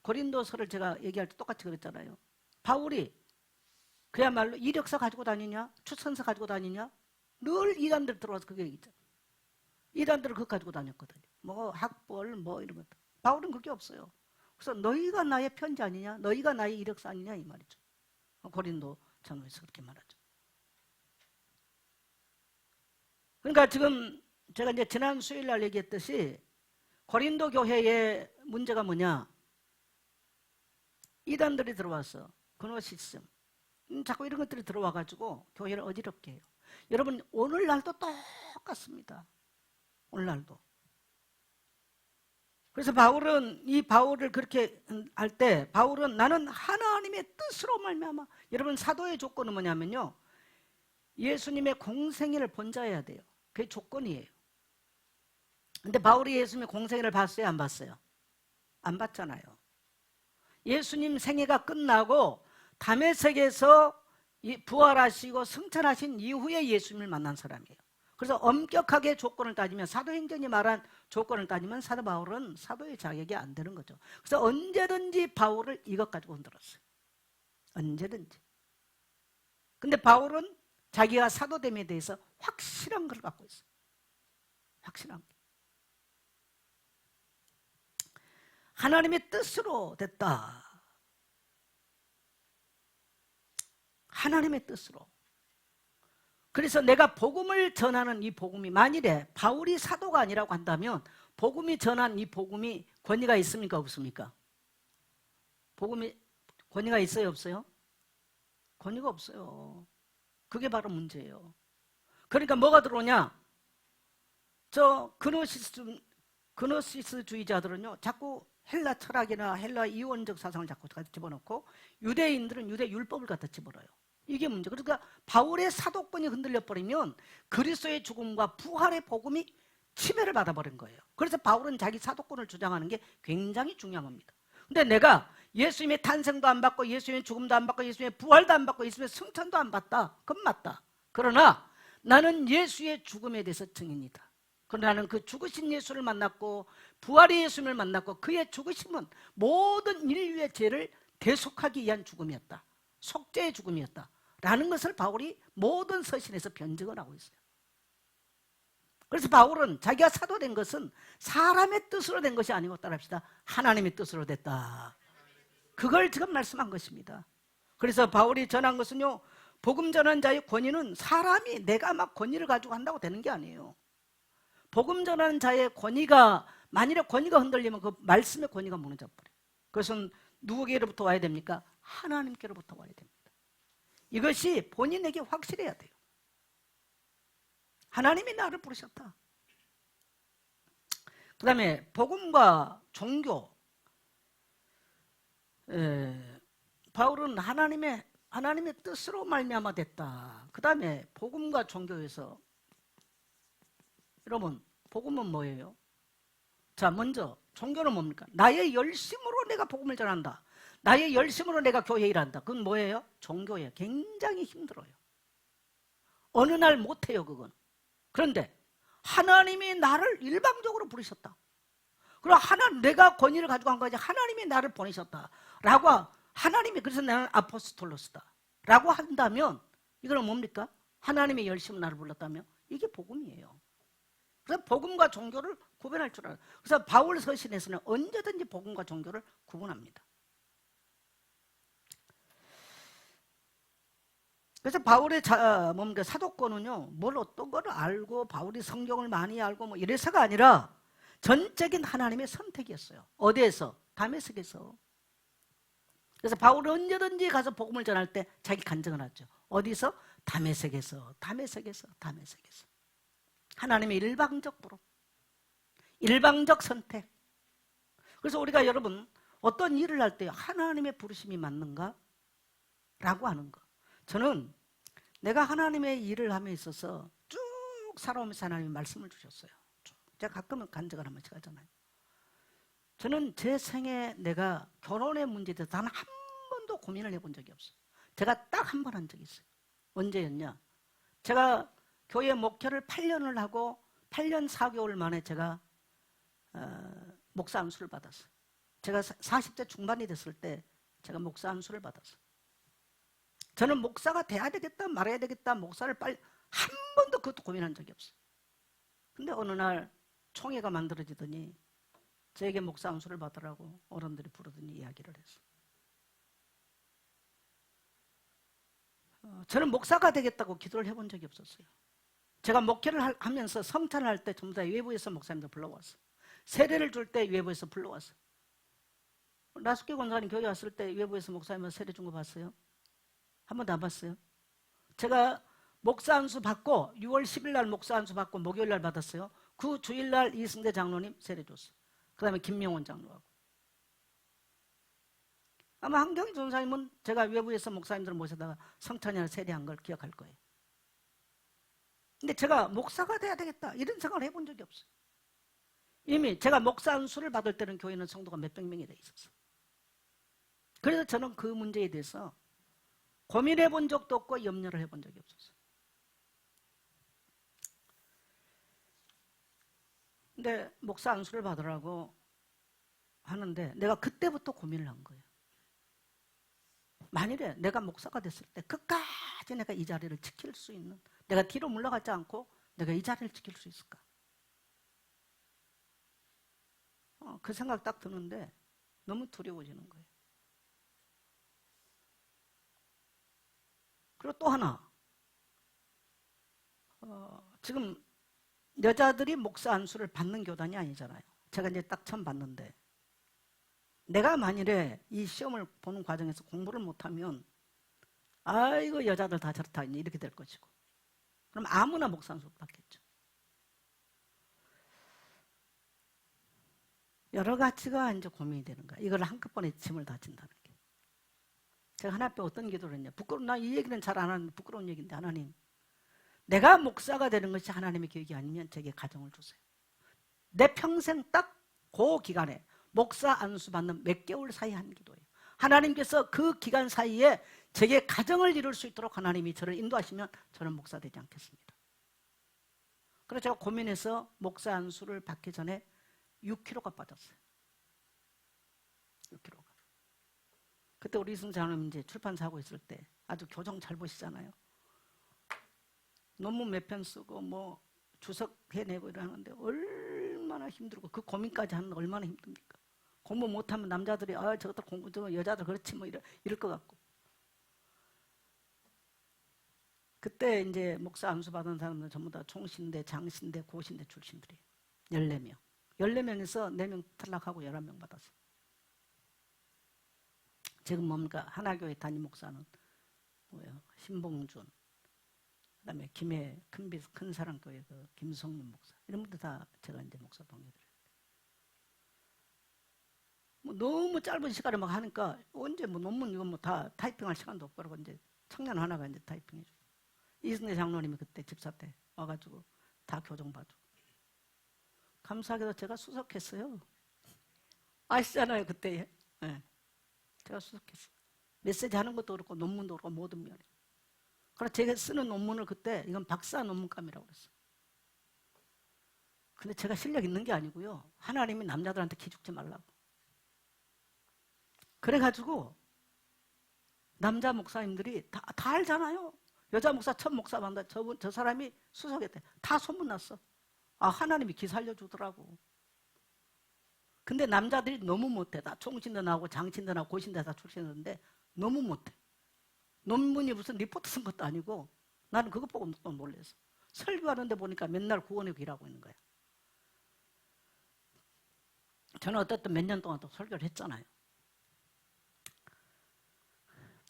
고린도서를 제가 얘기할 때 똑같이 그랬잖아요. 바울이 그야말로 이력서 가지고 다니냐? 추천서 가지고 다니냐? 늘 이단들 들어와서 그게 얘기잖아요. 이단들을 그거 가지고 다녔거든요. 뭐 학벌 뭐 이런 것들. 바울은 그게 없어요. 그래서 너희가 나의 편지 아니냐? 너희가 나의 이력서 아니냐? 이 말이죠. 고린도 전후에서 그렇게 말하죠. 그러니까 지금 제가 이제 지난 수요일 날 얘기했듯이 고린도 교회의 문제가 뭐냐? 이단들이 들어와서 그노시즘 자꾸 이런 것들이 들어와가지고 교회를 어지럽게 해요. 여러분 오늘날도 똑같습니다. 오늘날도. 그래서 바울을 그렇게 할 때 바울은 나는 하나님의 뜻으로 말미암아. 여러분 사도의 조건은 뭐냐면요. 예수님의 공생애를 본자여야 돼요. 그게 조건이에요. 근데 바울이 예수님의 공생애를 봤어요? 안 봤어요? 안 봤잖아요. 예수님 생애가 끝나고 다메섹에서 부활하시고 승천하신 이후에 예수님을 만난 사람이에요. 그래서 엄격하게 조건을 따지면 사도행전이 말한 조건을 따지면 사도 바울은 사도의 자격이 안 되는 거죠. 그래서 언제든지 바울을 이것 가지고 흔들었어요. 언제든지. 근데 바울은 자기가 사도됨에 대해서 확실한 걸 갖고 있어요. 확실한 게. 하나님의 뜻으로 됐다. 하나님의 뜻으로. 그래서 내가 복음을 전하는 이 복음이 만일에 바울이 사도가 아니라고 한다면 복음이 전한 이 복음이 권위가 있습니까? 없습니까? 복음이 권위가 있어요, 없어요? 권위가 없어요. 그게 바로 문제예요. 그러니까 뭐가 들어오냐? 저 그노시스주의자들은요, 자꾸 헬라 철학이나 헬라 이원적 사상을 자꾸 갖다 집어넣고, 유대인들은 유대 율법을 갖다 집어넣어요. 이게 문제. 그러니까 바울의 사도권이 흔들려 버리면 그리스도의 죽음과 부활의 복음이 침해를 받아버린 거예요. 그래서 바울은 자기 사도권을 주장하는 게 굉장히 중요한 겁니다. 근데 내가 예수님의 탄생도 안 받고, 예수님의 죽음도 안 받고, 예수님의 부활도 안 받고, 예수님의 승천도 안 받다. 그건 맞다. 그러나 나는 예수의 죽음에 대해서 증인이다. 그러나 나는 그 죽으신 예수를 만났고, 부활의 예수님을 만났고, 그의 죽으심은 모든 인류의 죄를 대속하기 위한 죽음이었다. 속죄의 죽음이었다. 라는 것을 바울이 모든 서신에서 변증을 하고 있어요. 그래서 바울은 자기가 사도된 것은 사람의 뜻으로 된 것이 아니고, 따라합시다, 하나님의 뜻으로 됐다. 그걸 지금 말씀한 것입니다. 그래서 바울이 전한 것은요, 복음 전한 자의 권위는 사람이 내가 막 권위를 가지고 한다고 되는 게 아니에요. 복음 전하는 자의 권위가, 만일에 권위가 흔들리면 그 말씀의 권위가 무너져 버려요. 그것은 누구에게로부터 와야 됩니까? 하나님께로부터 와야 됩니다. 이것이 본인에게 확실해야 돼요. 하나님이 나를 부르셨다. 그 다음에 복음과 종교, 바울은 하나님의 뜻으로 말미암아 됐다. 그 다음에 복음과 종교에서, 여러분, 복음은 뭐예요? 자, 먼저 종교는 뭡니까? 나의 열심으로 내가 복음을 전한다. 나의 열심으로 내가 교회 일한다. 그건 뭐예요? 종교예요. 굉장히 힘들어요. 어느 날 못해요, 그건. 그런데 하나님이 나를 일방적으로 부르셨다. 그럼 내가 권위를 가지고 한 거지, 하나님이 나를 보내셨다 라고, 하나님이, 그래서 나는 아포스톨로스다 라고 한다면, 이거는 뭡니까? 하나님의 열심으로 나를 불렀다면 이게 복음이에요. 그래서 복음과 종교를 구분할 줄 알아요. 그래서 바울 서신에서는 언제든지 복음과 종교를 구분합니다. 그래서 바울의 사도권은요, 뭘 어떤 걸 알고, 바울이 성경을 많이 알고 뭐 이래서가 아니라 전적인 하나님의 선택이었어요. 어디에서? 다메섹에서. 그래서 바울은 언제든지 가서 복음을 전할 때 자기 간증을 하죠. 어디서? 다메섹에서. 하나님의 일방적 부름, 일방적 선택. 그래서 우리가, 여러분, 어떤 일을 할 때 하나님의 부르심이 맞는가? 라고 하는 거. 저는 내가 하나님의 일을 함에 있어서 쭉 살아오면서 하나님이 말씀을 주셨어요. 제가 가끔은 간증을 한 번씩 하잖아요. 저는 제 생에 내가 결혼의 문제에 대해서 단 한 번도 고민을 해본 적이 없어요. 제가 딱 한 번 한 적이 있어요. 언제였냐? 제가 교회 목회를 8년을 하고 8년 4개월 만에 제가 목사 안수를 받았어요. 제가 40대 중반이 됐을 때 제가 목사 안수를 받았어요. 저는 목사가 돼야 되겠다 말아야 되겠다, 목사를 빨리, 한 번도 그것도 고민한 적이 없어요. 근데 어느 날 총회가 만들어지더니 저에게 목사 안수를 받으라고 어른들이 부르더니 이야기를 했어요. 저는 목사가 되겠다고 기도를 해본 적이 없었어요. 제가 목회를 하면서 성찬을 할 때 전부 다 외부에서 목사님들 불러왔어요. 세례를 줄 때 외부에서 불러왔어요. 라스키 권사님 교회 왔을 때 외부에서 목사님은 세례 준 거 봤어요? 한 번도 안 봤어요? 제가 목사 안수 받고 6월 10일 날 목사 안수 받고 목요일 날 받았어요. 그 주일 날 이승대 장로님 세례 줬어요. 그 다음에 김명원 장로하고. 아마 한경희 전사님은 제가 외부에서 목사님들을 모셔다가 성찬이나 세례한 걸 기억할 거예요. 근데 제가 목사가 돼야 되겠다 이런 생각을 해본 적이 없어요. 이미 제가 목사 안수를 받을 때는 교회는 성도가 몇백 명이 돼 있었어요. 그래서 저는 그 문제에 대해서 고민해 본 적도 없고 염려를 해본 적이 없었어요. 근데 목사 안수를 받으라고 하는데 내가 그때부터 고민을 한 거예요. 만일에 내가 목사가 됐을 때 끝까지 내가 이 자리를 지킬 수 있는, 내가 뒤로 물러가지 않고 내가 이 자리를 지킬 수 있을까? 그 생각 딱 드는데 너무 두려워지는 거예요. 그리고 또 하나, 지금 여자들이 목사 안수를 받는 교단이 아니잖아요. 제가 이제 딱 처음 봤는데 내가 만일에 이 시험을 보는 과정에서 공부를 못하면 아이고 여자들 다 저렇다 이렇게 될 것이고, 그럼 아무나 목사 안수 받겠죠. 여러 가지가 이제 고민이 되는 거야. 이걸 한꺼번에 짐을 다 진다는 게. 제가 하나님 앞에 어떤 기도를 했냐. 나 이 얘기는 잘 안 하는데 부끄러운 얘기인데, 하나님, 내가 목사가 되는 것이 하나님의 계획이 아니면 제게 가정을 주세요. 내 평생 딱 그 기간에 목사 안수 받는 몇 개월 사이 한 기도예요. 하나님께서 그 기간 사이에 제게 가정을 이룰 수 있도록 하나님이 저를 인도하시면 저는 목사 되지 않겠습니다. 그래서 제가 고민해서 목사 안수를 받기 전에 6kg가 빠졌어요. 6kg가. 그때 우리 이승장님 이제 출판사 하고 있을 때 아주 교정 잘 보시잖아요. 논문 몇 편 쓰고 뭐 주석해내고 이러는데 얼마나 힘들고, 그 고민까지 하는 거 얼마나 힘듭니까? 공부 못하면 남자들이 저것들 공부 좀 여자들 그렇지 뭐 이럴 것 같고. 그때 이제 목사 안수 받은 사람들 전부 다 총신대, 장신대, 고신대 출신들이에요. 14명. 14명에서 4명 탈락하고 11명 받았어. 지금 뭡니까? 하나교회 담임 목사는 뭐예요? 신봉준, 그다음에 김해 큰사랑교회 그 김성윤 목사, 이런 분들 다 제가 이제 목사 동료들이에요. 뭐 너무 짧은 시간에 막 하니까 언제 뭐 논문 이거 뭐 다 타이핑할 시간도 없고, 그러고 이제 청년 하나가 이제 타이핑해주고, 이승대 장로님이 그때 집사 때 와가지고 다 교정 봐주고. 감사하게도 제가 수석했어요. 아시잖아요 그때. 네. 제가 수석했어요. 메시지 하는 것도 그렇고 논문도 그렇고 모든 면에. 그래서 제가 쓰는 논문을 그때 이건 박사 논문감이라고 그랬어요. 근데 제가 실력 있는 게 아니고요, 하나님이 남자들한테 기죽지 말라고. 그래가지고 남자 목사님들이 다 알잖아요. 여자 목사 첫 목사 만나 저 사람이 수석했대. 다 소문났어. 하나님이 기 살려주더라고. 근데 남자들이 너무 못해. 다 총신대 나오고 장신대 나오고 고신대 다 출신인데 너무 못해. 논문이 무슨 리포트 쓴 것도 아니고, 나는 그것 보고 너무 놀랐어. 설교하는데 보니까 맨날 구원의 길하고 있는 거야. 저는 어쨌든 몇 년 동안 또 설교를 했잖아요.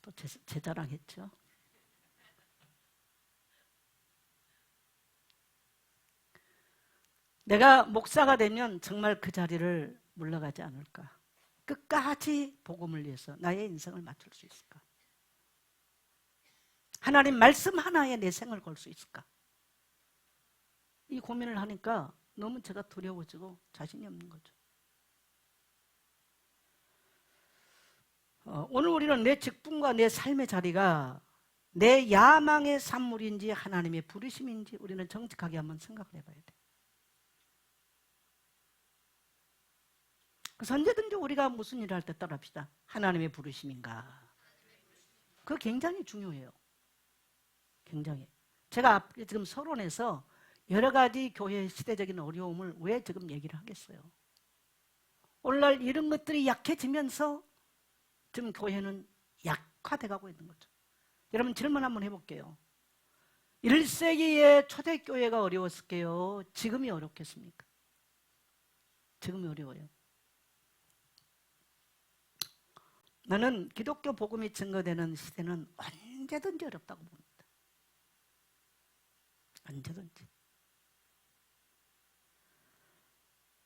또 제 자랑했죠. 내가 목사가 되면 정말 그 자리를 물러가지 않을까. 끝까지 복음을 위해서 나의 인생을 맞출 수 있을까. 하나님 말씀 하나에 내 생을 걸 수 있을까. 이 고민을 하니까 너무 제가 두려워지고 자신이 없는 거죠. 오늘 우리는 내 직분과 내 삶의 자리가 내 야망의 산물인지 하나님의 부르심인지 우리는 정직하게 한번 생각을 해봐야 돼. 그래서 언제든지 우리가 무슨 일을 할 때 따라합시다. 하나님의 부르심인가. 그거 굉장히 중요해요. 굉장히. 제가 지금 서론에서 여러 가지 교회의 시대적인 어려움을 왜 지금 얘기를 하겠어요. 오늘날 이런 것들이 약해지면서 지금 교회는 약화돼 가고 있는 거죠. 여러분 질문 한번 해볼게요. 1세기의 초대교회가 어려웠을게요? 지금이 어렵겠습니까? 지금이 어려워요. 나는 기독교 복음이 증거되는 시대는 언제든지 어렵다고 봅니다. 언제든지.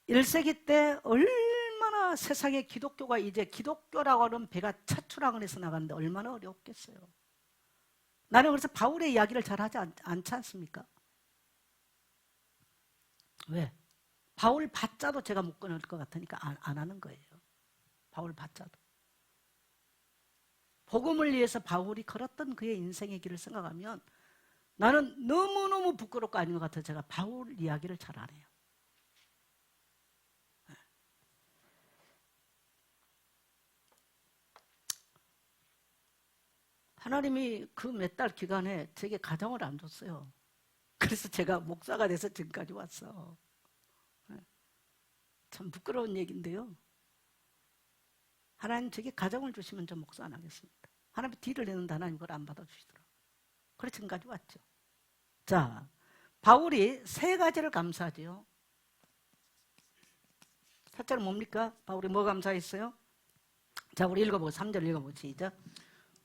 1세기 때 얼마나 세상에 기독교가 이제 기독교라고 하는 배가 차출항을 해서 나가는데 얼마나 어렵겠어요. 나는 그래서 바울의 이야기를 잘 하지 않지 않습니까? 왜? 바울 받자도 제가 못 끊을 것 같으니까 안 하는 거예요. 바울 받자도. 복음을 위해서 바울이 걸었던 그의 인생의 길을 생각하면 나는 너무너무 부끄럽고 아닌 것 같아서 제가 바울 이야기를 잘 안 해요. 하나님이 그 몇 달 기간에 제게 가정을 안 줬어요. 그래서 제가 목사가 돼서 지금까지 왔어. 참 부끄러운 얘기인데요. 하나님 제게 가정을 주시면 저 목사 안 하겠습니다. 하나님 딜을 내는데 하나님 그걸 안 받아주시더라고요. 그래서 지금까지 왔죠. 자, 바울이 3가지를 감사하죠. 첫째는 뭡니까? 바울이 뭐 감사했어요? 자, 우리 읽어보고 3절 읽어보고 시작.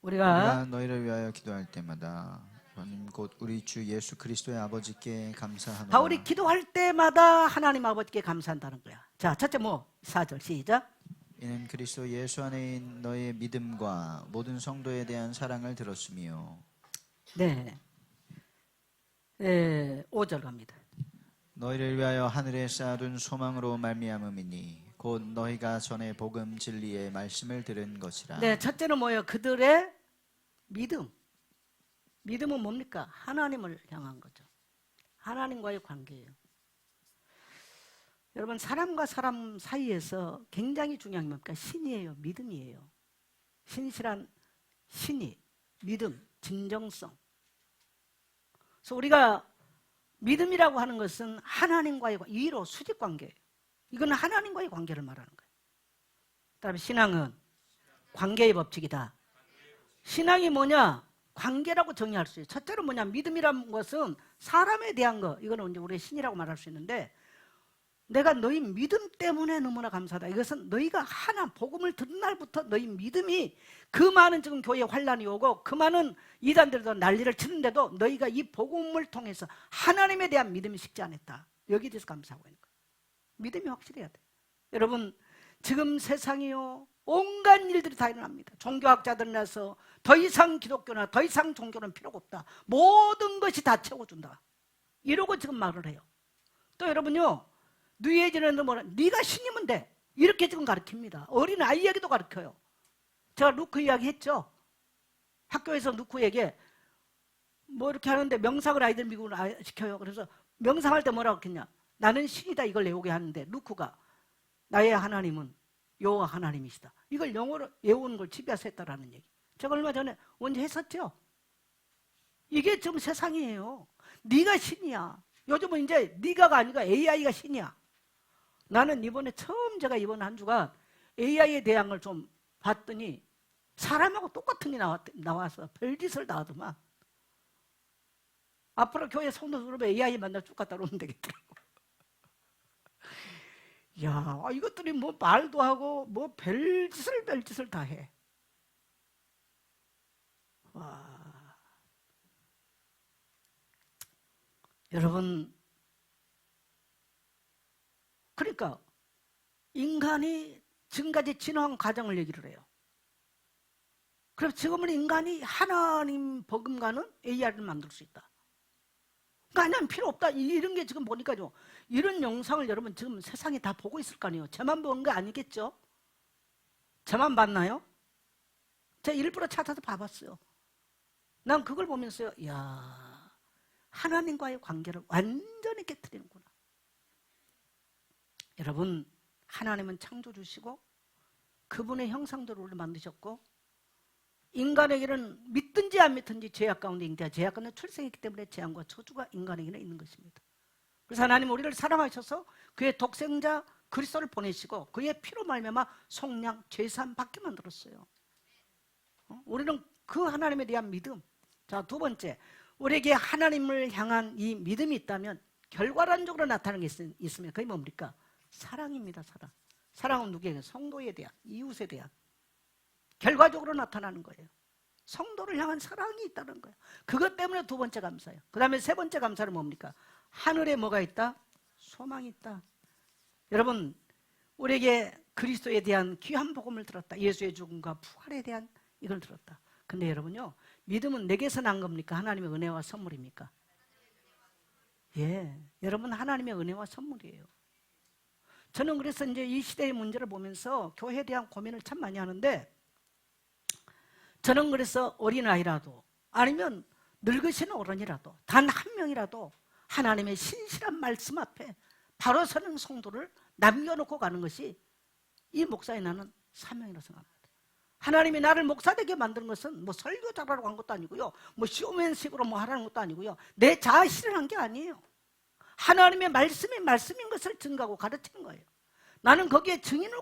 우리가 너희를 위하여 기도할 때마다 하나님 곧 우리 주 예수 그리스도의 아버지께 감사하노라. 바울이 기도할 때마다 하나님 아버지께 감사한다는 거야. 자, 첫째 4절 시작. 이는 그리스도 예수 안에 있는 너희의 믿음과 모든 성도에 대한 사랑을 들었으며 네. 5절 갑니다. 너희를 위하여 하늘에 쌓아둔 소망으로 말미암음이니 곧 너희가 전에 복음 진리의 말씀을 들은 것이라. 네, 첫째는 뭐예요? 그들의 믿음. 믿음은 뭡니까? 하나님을 향한 거죠. 하나님과의 관계예요. 여러분, 사람과 사람 사이에서 굉장히 중요한 게 뭡니까? 신이에요. 믿음이에요. 신실한 신이, 믿음, 진정성. 그래서 우리가 믿음이라고 하는 것은 하나님과의 위로 수직 관계예요. 이건 하나님과의 관계를 말하는 거예요. 그다음에 신앙은 관계의 법칙이다. 신앙이 뭐냐? 관계라고 정의할 수 있어요. 첫째로 뭐냐? 믿음이라는 것은 사람에 대한 거. 이거는 이제 우리의 신이라고 말할 수 있는데, 내가 너희 믿음 때문에 너무나 감사하다. 이것은 너희가 하나 복음을 듣는 날부터 너희 믿음이, 그 많은 지금 교회에 환란이 오고 그 많은 이단들도 난리를 치는데도 너희가 이 복음을 통해서 하나님에 대한 믿음이 식지 않았다. 여기에 대해서 감사하고 있는 거예요. 믿음이 확실해야 돼요. 여러분, 지금 세상이요, 온갖 일들이 다 일어납니다. 종교학자들 나서 더 이상 기독교나 더 이상 종교는 필요가 없다. 모든 것이 다 채워준다. 이러고 지금 말을 해요. 또 여러분요, 뉴에이지는 뭐라, 네가 신이면 돼. 이렇게 지금 가르칩니다. 어린 아이에게도 가르쳐요. 제가 루크 이야기 했죠. 학교에서 루크에게 뭐 이렇게 하는데 명상을 아이들 미국으로 시켜요. 그래서 명상할 때 뭐라고 했냐? 나는 신이다, 이걸 외우게 하는데 루크가 나의 하나님은 여호와 하나님이시다. 이걸 영어로 외우는 걸 집에 와서 했다라는 얘기. 제가 얼마 전에 언제 했었죠? 이게 지금 세상이에요. 네가 신이야. 요즘은 이제 네가가 아니라 AI가 신이야. 나는 이번에 처음 제가 이번 한 주간 AI에 대한 걸 좀 봤더니 사람하고 똑같은 게 나와서 별짓을 다 하더만. 앞으로 교회 성도 그룹에 AI 만나 쭉 갖다 놓으면 되겠더라고. 야, 이것들이 뭐 말도 하고 뭐 별짓을 다 해. 와. 여러분, 그러니까 인간이 지금까지 진화한 과정을 얘기를 해요. 그래서 지금은 인간이 하나님 복음과는 AI를 만들 수 있다. 그러니까 아니면 필요 없다. 이런 게 지금 보니까요, 이런 영상을 여러분 지금 세상에 다 보고 있을 거 아니에요. 저만 본 거 아니겠죠? 저만 봤나요? 제가 일부러 찾아서 봐봤어요. 난 그걸 보면서요, 이야, 하나님과의 관계를 완전히 깨트리는구나. 여러분, 하나님은 창조주시고 그분의 형상대로 우리를 만드셨고, 인간에게는 믿든지 안 믿든지 죄악 가운데 인자, 죄악 가운데 출생했기 때문에 재앙과 저주가 인간에게는 있는 것입니다. 그래서 하나님 우리를 사랑하셔서 그의 독생자 그리스도를 보내시고 그의 피로 말미암아 속량 죄사함 받게 만들었어요. 우리는 그 하나님에 대한 믿음. 자, 두 번째, 우리에게 하나님을 향한 이 믿음이 있다면 결과론적으로 나타나는 게 있으면 그게 뭡니까? 사랑입니다. 사랑은 누구에게? 성도에 대한, 이웃에 대한 결과적으로 나타나는 거예요. 성도를 향한 사랑이 있다는 거예요. 그것 때문에 두 번째 감사예요. 그 다음에 세 번째 감사는 뭡니까? 하늘에 뭐가 있다? 소망이 있다. 여러분, 우리에게 그리스도에 대한 귀한 복음을 들었다. 예수의 죽음과 부활에 대한 이걸 들었다. 근데 여러분요, 믿음은 내게서 난 겁니까? 하나님의 은혜와 선물입니까? 예, 여러분, 하나님의 은혜와 선물이에요. 저는 그래서 이제 이 시대의 문제를 보면서 교회에 대한 고민을 참 많이 하는데, 저는 그래서 어린아이라도 아니면 늙으신 어른이라도 단 한 명이라도 하나님의 신실한 말씀 앞에 바로 서는 성도를 남겨놓고 가는 것이 이 목사의 나는 사명이라고 생각합니다. 하나님이 나를 목사되게 만든 것은 뭐 설교 잘하라고 한 것도 아니고요, 뭐 쇼맨식으로 뭐 하라는 것도 아니고요, 내 자신을 한 게 아니에요. 하나님의 말씀이 말씀인 것을 증거하고 가르치는 거예요. 나는 거기에 증인을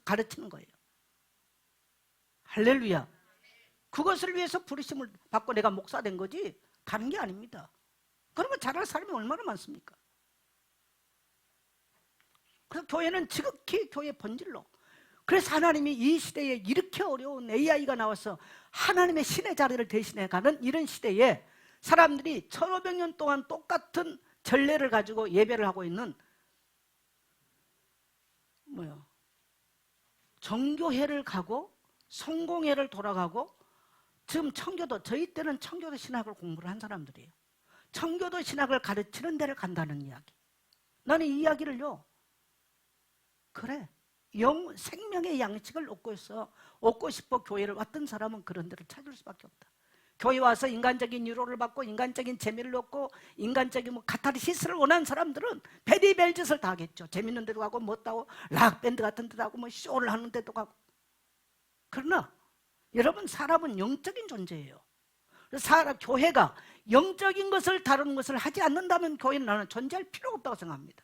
가르치는 거예요. 할렐루야. 그것을 위해서 부르심을 받고 내가 목사 된 거지 다른 게 아닙니다. 그러면 잘할 사람이 얼마나 많습니까? 그래서 교회는 지극히 교회 본질로 그래서 하나님이 이 시대에 이렇게 어려운 AI가 나와서 하나님의 신의 자리를 대신해 가는 이런 시대에 사람들이 1500년 동안 똑같은 전례를 가지고 예배를 하고 있는 정교회를 가고 성공회를 돌아가고, 지금 청교도, 저희 때는 청교도 신학을 공부를 한 사람들이에요. 청교도 신학을 가르치는 데를 간다는 이야기. 나는 이 이야기를요, 그래, 생명의 양식을 얻고 싶어 교회를 왔던 사람은 그런 데를 찾을 수밖에 없다. 교회 와서 인간적인 위로를 받고 인간적인 재미를 얻고 인간적인 카타르시스를 원하는 사람들은 베리벨짓을 다 하겠죠. 재밌는 데도 가고 못 하고 락밴드 같은 데도 하고 쇼를 하는 데도 가고. 그러나 여러분, 사람은 영적인 존재예요. 그래서 교회가 영적인 것을 다루는 것을 하지 않는다면 교회는 나는 존재할 필요가 없다고 생각합니다.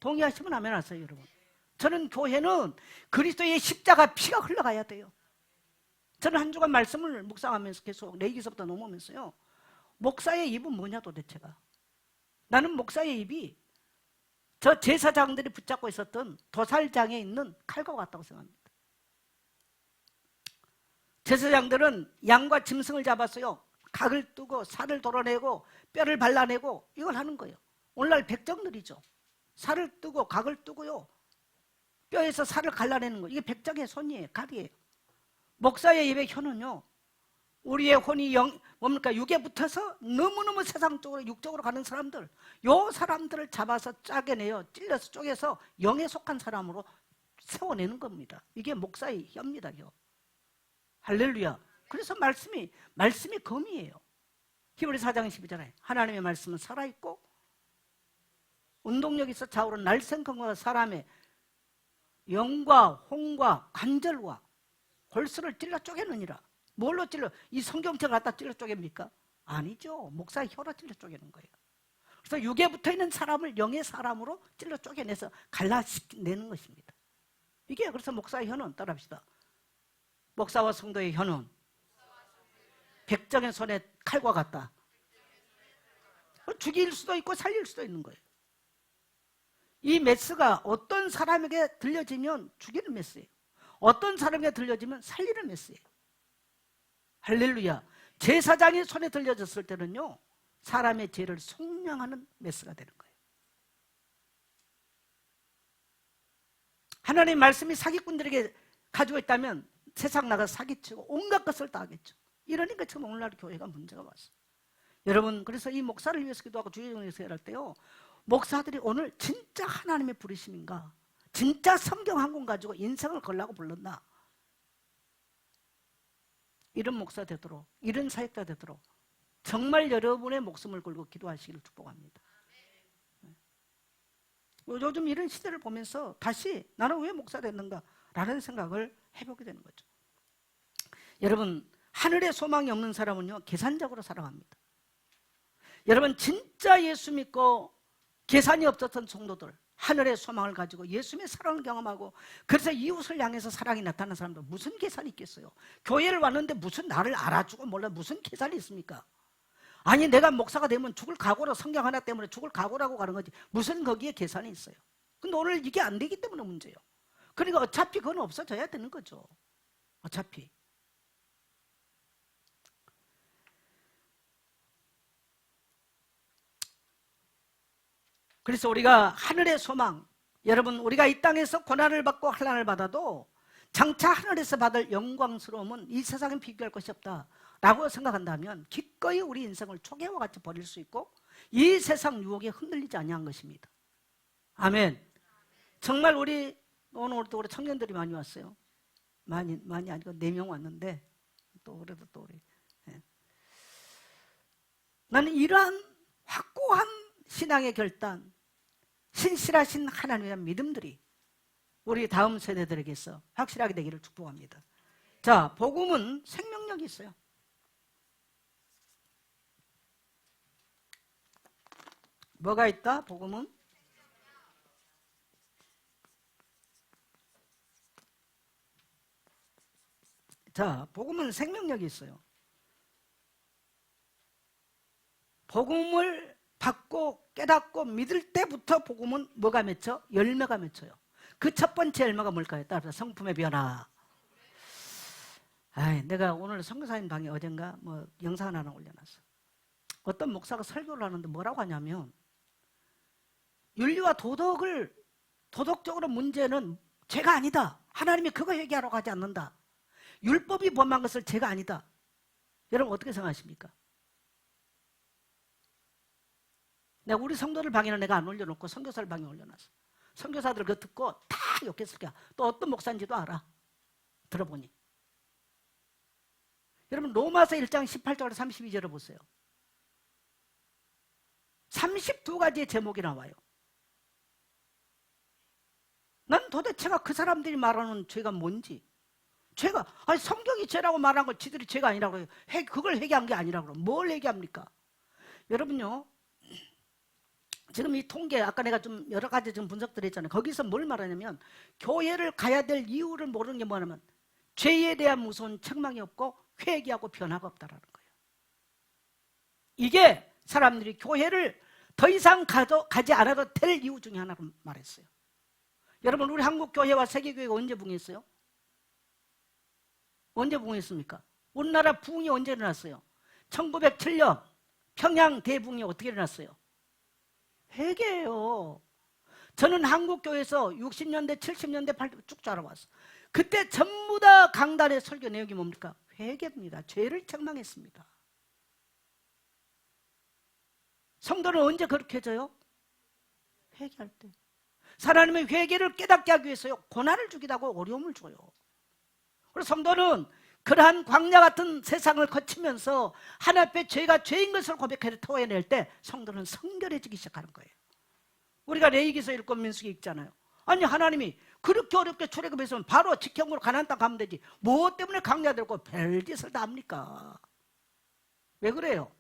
동의하시면 아멘 하세요, 여러분. 저는 교회는 그리스도의 십자가 피가 흘러가야 돼요. 저는 한 주간 말씀을 묵상하면서 계속 레위기서부터 넘어오면서요, 목사의 입은 뭐냐 도대체가. 나는 목사의 입이 저 제사장들이 붙잡고 있었던 도살장에 있는 칼과 같다고 생각합니다. 제사장들은 양과 짐승을 잡았어요. 각을 뜨고 살을 도려내고 뼈를 발라내고 이걸 하는 거예요. 오늘날 백정들이죠. 살을 뜨고 각을 뜨고요, 뼈에서 살을 갈라내는 거, 이게 백정의 손이에요. 칼이에요. 목사의 입의 혀는요, 우리의 혼이 육에 붙어서 너무너무 세상적으로 육적으로 가는 사람들, 요 사람들을 잡아서 짜게내요. 찔러서 쪼개서 영에 속한 사람으로 세워내는 겁니다. 이게 목사의 혀입니다. 혀. 할렐루야. 그래서 말씀이 검이에요. 히브리서 4장 12절에 하나님의 말씀은 살아있고 운동력이 있어 좌우로 날생건과 사람의 영과 혼과 관절과 골수를 찔러 쪼개느니라. 뭘로 찔러? 이 성경책을 갖다 찔러 쪼갭니까? 아니죠. 목사의 혀로 찔러 쪼개는 거예요. 그래서 육에 붙어있는 사람을 영의 사람으로 찔러 쪼개내서 갈라내는 것입니다. 이게 그래서 목사의 혀는, 따라합시다, 목사와 성도의 혀는 백정의 손에 칼과 같다. 죽일 수도 있고 살릴 수도 있는 거예요. 이 메스가 어떤 사람에게 들려지면 죽이는 메스예요. 어떤 사람에게 들려지면 살리는 메스예요. 할렐루야. 제사장이 손에 들려졌을 때는요, 사람의 죄를 속량하는 메스가 되는 거예요. 하나님의 말씀이 사기꾼들에게 가지고 있다면 세상 나가서 사기치고 온갖 것을 다 하겠죠. 이러니까 지금 오늘날 교회가 문제가 왔어요. 여러분, 그래서 이 목사를 위해서 기도하고 주의를 위해서 할 때요, 목사들이 오늘 진짜 하나님의 부르심인가, 진짜 성경 한 권 가지고 인생을 걸라고 불렀나, 이런 목사 되도록, 이런 사역자 되도록 정말 여러분의 목숨을 걸고 기도하시기를 축복합니다. 요즘 이런 시대를 보면서 다시 나는 왜 목사 됐는가 라는 생각을 해보게 되는 거죠. 여러분, 하늘에 소망이 없는 사람은요, 계산적으로 살아갑니다. 여러분, 진짜 예수 믿고 계산이 없었던 성도들, 하늘의 소망을 가지고 예수님의 사랑을 경험하고 그래서 이웃을 향해서 사랑이 나타나는 사람들, 무슨 계산이 있겠어요? 교회를 왔는데 무슨 나를 알아주고 몰라 무슨 계산이 있습니까? 아니, 내가 목사가 되면 죽을 각오로, 성경 하나 때문에 죽을 각오라고 가는 거지 무슨 거기에 계산이 있어요? 근데 오늘 이게 안 되기 때문에 문제예요. 그러니까 어차피 그건 없어져야 되는 거죠. 어차피. 그래서 우리가 하늘의 소망, 여러분, 우리가 이 땅에서 고난을 받고 환난을 받아도 장차 하늘에서 받을 영광스러움은 이 세상에 비교할 것이 없다 라고 생각한다면 기꺼이 우리 인생을 초계와 같이 버릴 수 있고 이 세상 유혹에 흔들리지 아니한 것입니다. 아멘. 정말 우리 오늘도 우리 청년들이 많이 왔어요. 많이 아니고 4명 왔는데 또 그래도 또 우리, 나는 이러한 확고한 신앙의 결단, 신실하신 하나님에 대한 믿음들이 우리 다음 세대들에게서 확실하게 되기를 축복합니다. 자, 복음은 생명력이 있어요. 뭐가 있다? 복음은? 자, 복음은 생명력이 있어요. 복음을 받고 깨닫고 믿을 때부터 복음은 뭐가 맺혀? 열매가 맺혀요. 그 첫 번째 열매가 뭘까요? 따라서 성품의 변화. 내가 오늘 선교사님 방에 어젠가 뭐 영상 하나 올려놨어. 어떤 목사가 설교를 하는데 뭐라고 하냐면, 윤리와 도덕적으로 문제는 죄가 아니다. 하나님이 그거 얘기하러 가지 않는다. 율법이 범한 것을 죄가 아니다. 여러분 어떻게 생각하십니까? 내가 우리 성도들 방에는 내가 안 올려놓고 선교사들 방에 올려놨어. 선교사들 그거 듣고 다 욕했을 거야. 또 어떤 목사인지도 알아. 들어보니. 여러분 로마서 1장 18절에 32절을 보세요. 32가지의 제목이 나와요. 난 도대체가 그 사람들이 말하는 죄가 뭔지, 죄가, 성경이 죄라고 말한 걸 지들이 죄가 아니라고 해요. 그걸 회개한 게 아니라고 그래요. 뭘 회개합니까? 여러분요, 지금 이 통계, 아까 내가 좀 여러 가지 좀 분석들 했잖아요. 거기서 뭘 말하냐면, 교회를 가야 될 이유를 모르는 게 뭐냐면, 죄에 대한 무서운 책망이 없고 회개하고 변화가 없다라는 거예요. 이게 사람들이 교회를 더 이상 가지 않아도 될 이유 중에 하나로 말했어요. 여러분 우리 한국교회와 세계교회가 언제 부흥했어요? 언제 부흥했습니까? 우리나라 부흥이 언제 일어났어요? 1907년 평양 대부흥이 어떻게 일어났어요? 회개예요. 저는 한국교회에서 60년대, 70년대, 80년대 쭉 자라왔어요. 그때 전부 다 강단의 설교 내용이 뭡니까? 회개입니다. 죄를 책망했습니다. 성도는 언제 그렇게 해져요? 회개할 때. 하나님의 회개를 깨닫게 하기 위해서요, 고난을 주기도 하고 어려움을 줘요. 그래서 성도는 그러한 광야 같은 세상을 거치면서 하나님 앞에 죄가 죄인 것을 고백해서 토해낼 때 성도는 성결해지기 시작하는 거예요. 우리가 레위기서 읽고 민수기 읽잖아요. 아니 하나님이 그렇게 어렵게 출애굽했으면 바로 직행으로 가나안 땅 가면 되지, 무엇 때문에 광야 들고 별짓을 다 합니까? 왜 그래요?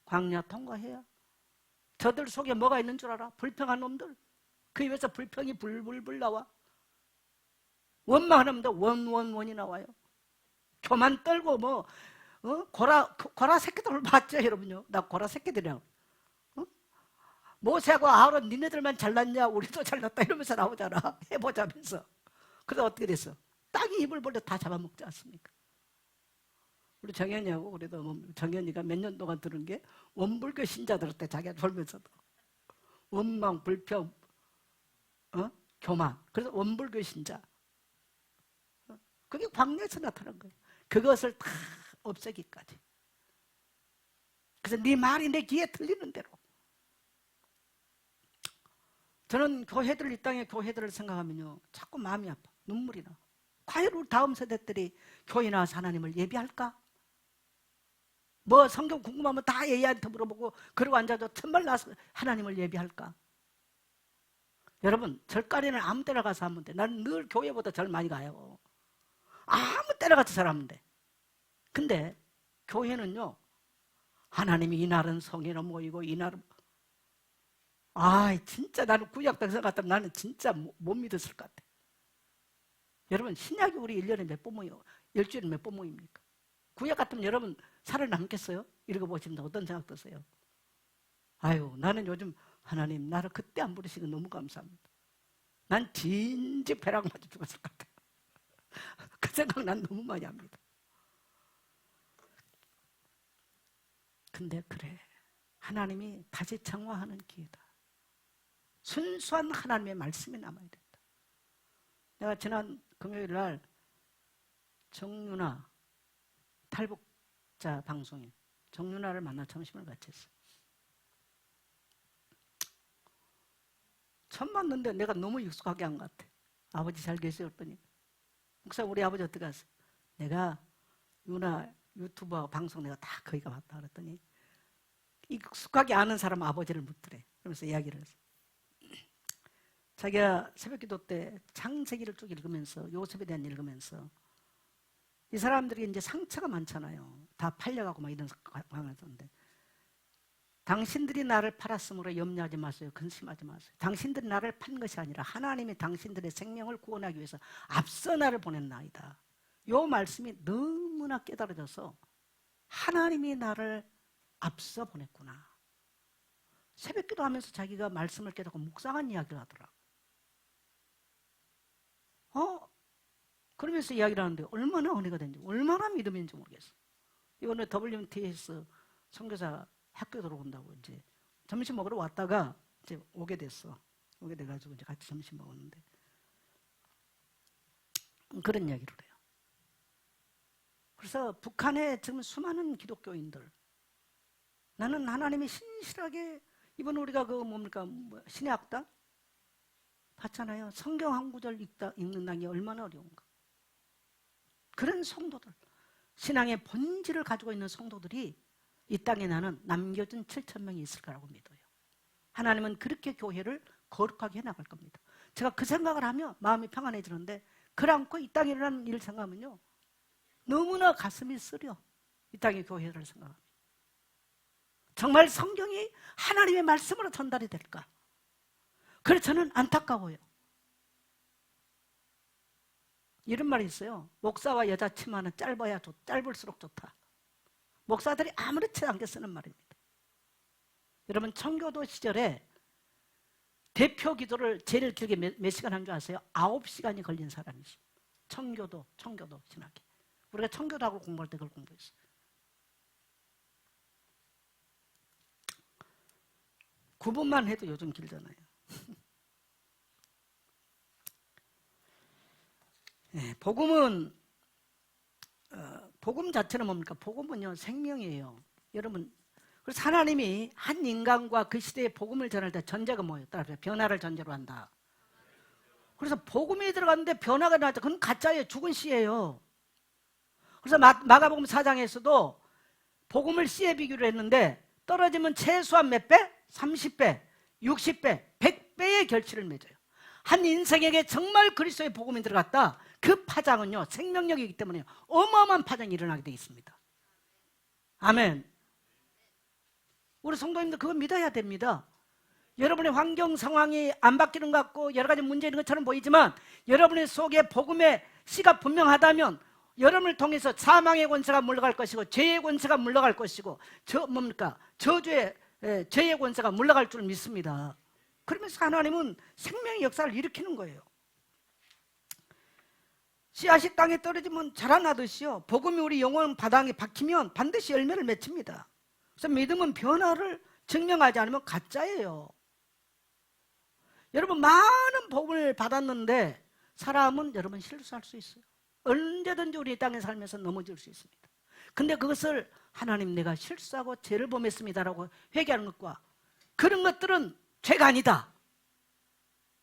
광야 통과해야. 저들 속에 뭐가 있는 줄 알아? 불평한 놈들. 그 입에서 불평이 불불불 나와. 원망하는 놈들 원원원이 나와요. 교만 떨고 뭐 고라 새끼들 봤죠 여러분요? 나 고라 새끼들이라고. 모세하고 아론 니네들만 잘났냐? 우리도 잘났다 이러면서 나오잖아. 해보자면서. 그래서 어떻게 됐어? 땅이 입을 벌려 다 잡아먹지 않습니까? 우리 정현이하고 그래도 정현이가 몇 년 동안 들은 게 원불교 신자들한테 자기가 돌면서도 원망, 불평, 교만. 그래서 원불교 신자. 그게 광야에서 나타난 거예요. 그것을 다 없애기까지. 그래서 네 말이 내 귀에 들리는 대로. 저는 교회들, 이 땅의 교회들을 생각하면요 자꾸 마음이 아파. 눈물이 나. 과연 우리 다음 세대들이 교회 나와서 하나님을 예비할까? 뭐 성경 궁금하면 다 애한테 물어보고 그러고 앉아서 천발 나서 하나님을 예비할까? 여러분 절간에는 아무 때나 가서 하면 돼. 나는 늘 교회보다 절 많이 가요. 아무 때나 가서 절하면 돼. 근데 교회는요, 하나님이 이날은 성회로 모이고 이날은 진짜 나는 구약 당선 같으면 나는 진짜 못 믿었을 것 같아. 여러분 신약이 우리 1년에 몇 번 모여? 일주일에 몇 번 모입니까? 구약 같으면 여러분 살아남겠어요? 읽어보시면 어떤 생각 드세요? 나는 요즘 하나님 나를 그때 안 부르시고 너무 감사합니다. 난 진즉 벼락 맞아 죽었을 것 같아요. 그 생각 난 너무 많이 합니다. 근데 그래, 하나님이 다시 정화하는 기회다. 순수한 하나님의 말씀이 남아야 된다. 내가 지난 금요일 날 정윤아 탈북자 방송인 정윤아를 만나 점심을 같이 했어. 처음 봤는데 내가 너무 익숙하게 한 것 같아. 아버지 잘 계세요? 그랬더니 목사 우리 아버지 어떻게 갔어? 내가 윤아 유튜버 방송 내가 다 거기 가봤다 그랬더니 익숙하게 아는 사람 아버지를 묻더래. 그러면서 이야기를 했어. 자기가 새벽기도 때 창세기를 쭉 읽으면서 요셉에 대한 읽으면서 이 사람들이 이제 상처가 많잖아요. 다 팔려가고 막 이런 상황이었는데 당신들이 나를 팔았으므로 염려하지 마세요. 근심하지 마세요. 당신들이 나를 판 것이 아니라 하나님이 당신들의 생명을 구원하기 위해서 앞서 나를 보냈나이다. 이 말씀이 너무나 깨달아져서 하나님이 나를 앞서 보냈구나. 새벽기도 하면서 자기가 말씀을 깨닫고 묵상한 이야기를 하더라. 그러면서 이야기를 하는데 얼마나 은혜가 된지, 얼마나 믿음인지 모르겠어. 이번에 WTS 선교사 학교 들어온다고 이제 점심 먹으러 왔다가 이제 오게 됐어. 오게 돼가지고 이제 같이 점심 먹었는데 그런 이야기를 해요. 그래서 북한에 지금 수많은 기독교인들, 나는 하나님이 신실하게, 이번 우리가 그 뭡니까 신의 악당 봤잖아요. 성경 한 구절 읽는다는 게 얼마나 어려운가. 그런 성도들, 신앙의 본질을 가지고 있는 성도들이 이 땅에 나는 남겨진 7,000명이 있을 거라고 믿어요. 하나님은 그렇게 교회를 거룩하게 해나갈 겁니다. 제가 그 생각을 하면 마음이 평안해지는데, 그러않고 이 땅에 일어나는 일을 생각하면요 너무나 가슴이 쓰려. 이 땅의 교회를 생각하면 정말 성경이 하나님의 말씀으로 전달이 될까? 그래서 저는 안타까워요. 이런 말이 있어요. 목사와 여자 치마는 짧을수록 좋다. 목사들이 아무렇지 않게 쓰는 말입니다. 여러분, 청교도 시절에 대표 기도를 제일 길게 몇 시간 한 줄 아세요? 9시간이 걸린 사람이죠. 청교도 신학에. 우리가 청교도하고 공부할 때 그걸 공부했어요. 9분만 해도 요즘 길잖아요. 네, 복음 자체는 뭡니까? 복음은요 생명이에요. 여러분, 그래서 하나님이 한 인간과 그 시대에 복음을 전할 때 전제가 뭐예요? 따라서 변화를 전제로 한다. 그래서 복음이 들어갔는데 변화가 나왔다. 그건 가짜예요. 죽은 씨예요. 그래서 마가복음 4장에서도 복음을 씨에 비교를 했는데 떨어지면 최소한 몇 배? 30배, 60배, 100배의 결실을 맺어요. 한 인생에게 정말 그리스도의 복음이 들어갔다. 그 파장은요 생명력이기 때문에 어마어마한 파장이 일어나게 되어 있습니다. 아멘. 우리 성도님들 그거 믿어야 됩니다. 여러분의 환경 상황이 안 바뀌는 것 같고 여러 가지 문제 있는 것처럼 보이지만, 여러분의 속에 복음의 씨가 분명하다면 여러분을 통해서 사망의 권세가 물러갈 것이고 죄의 권세가 물러갈 것이고 저주의 죄의 권세가 물러갈 줄 믿습니다. 그러면서 하나님은 생명의 역사를 일으키는 거예요. 씨앗이 땅에 떨어지면 자라나듯이요, 복음이 우리 영혼 바닥에 박히면 반드시 열매를 맺힙니다. 그래서 믿음은 변화를 증명하지 않으면 가짜예요. 여러분, 많은 복음을 받았는데 사람은 여러분 실수할 수 있어요. 언제든지 우리 땅에 살면서 넘어질 수 있습니다. 근데 그것을 하나님 내가 실수하고 죄를 범했습니다라고 회개하는 것과 그런 것들은 죄가 아니다,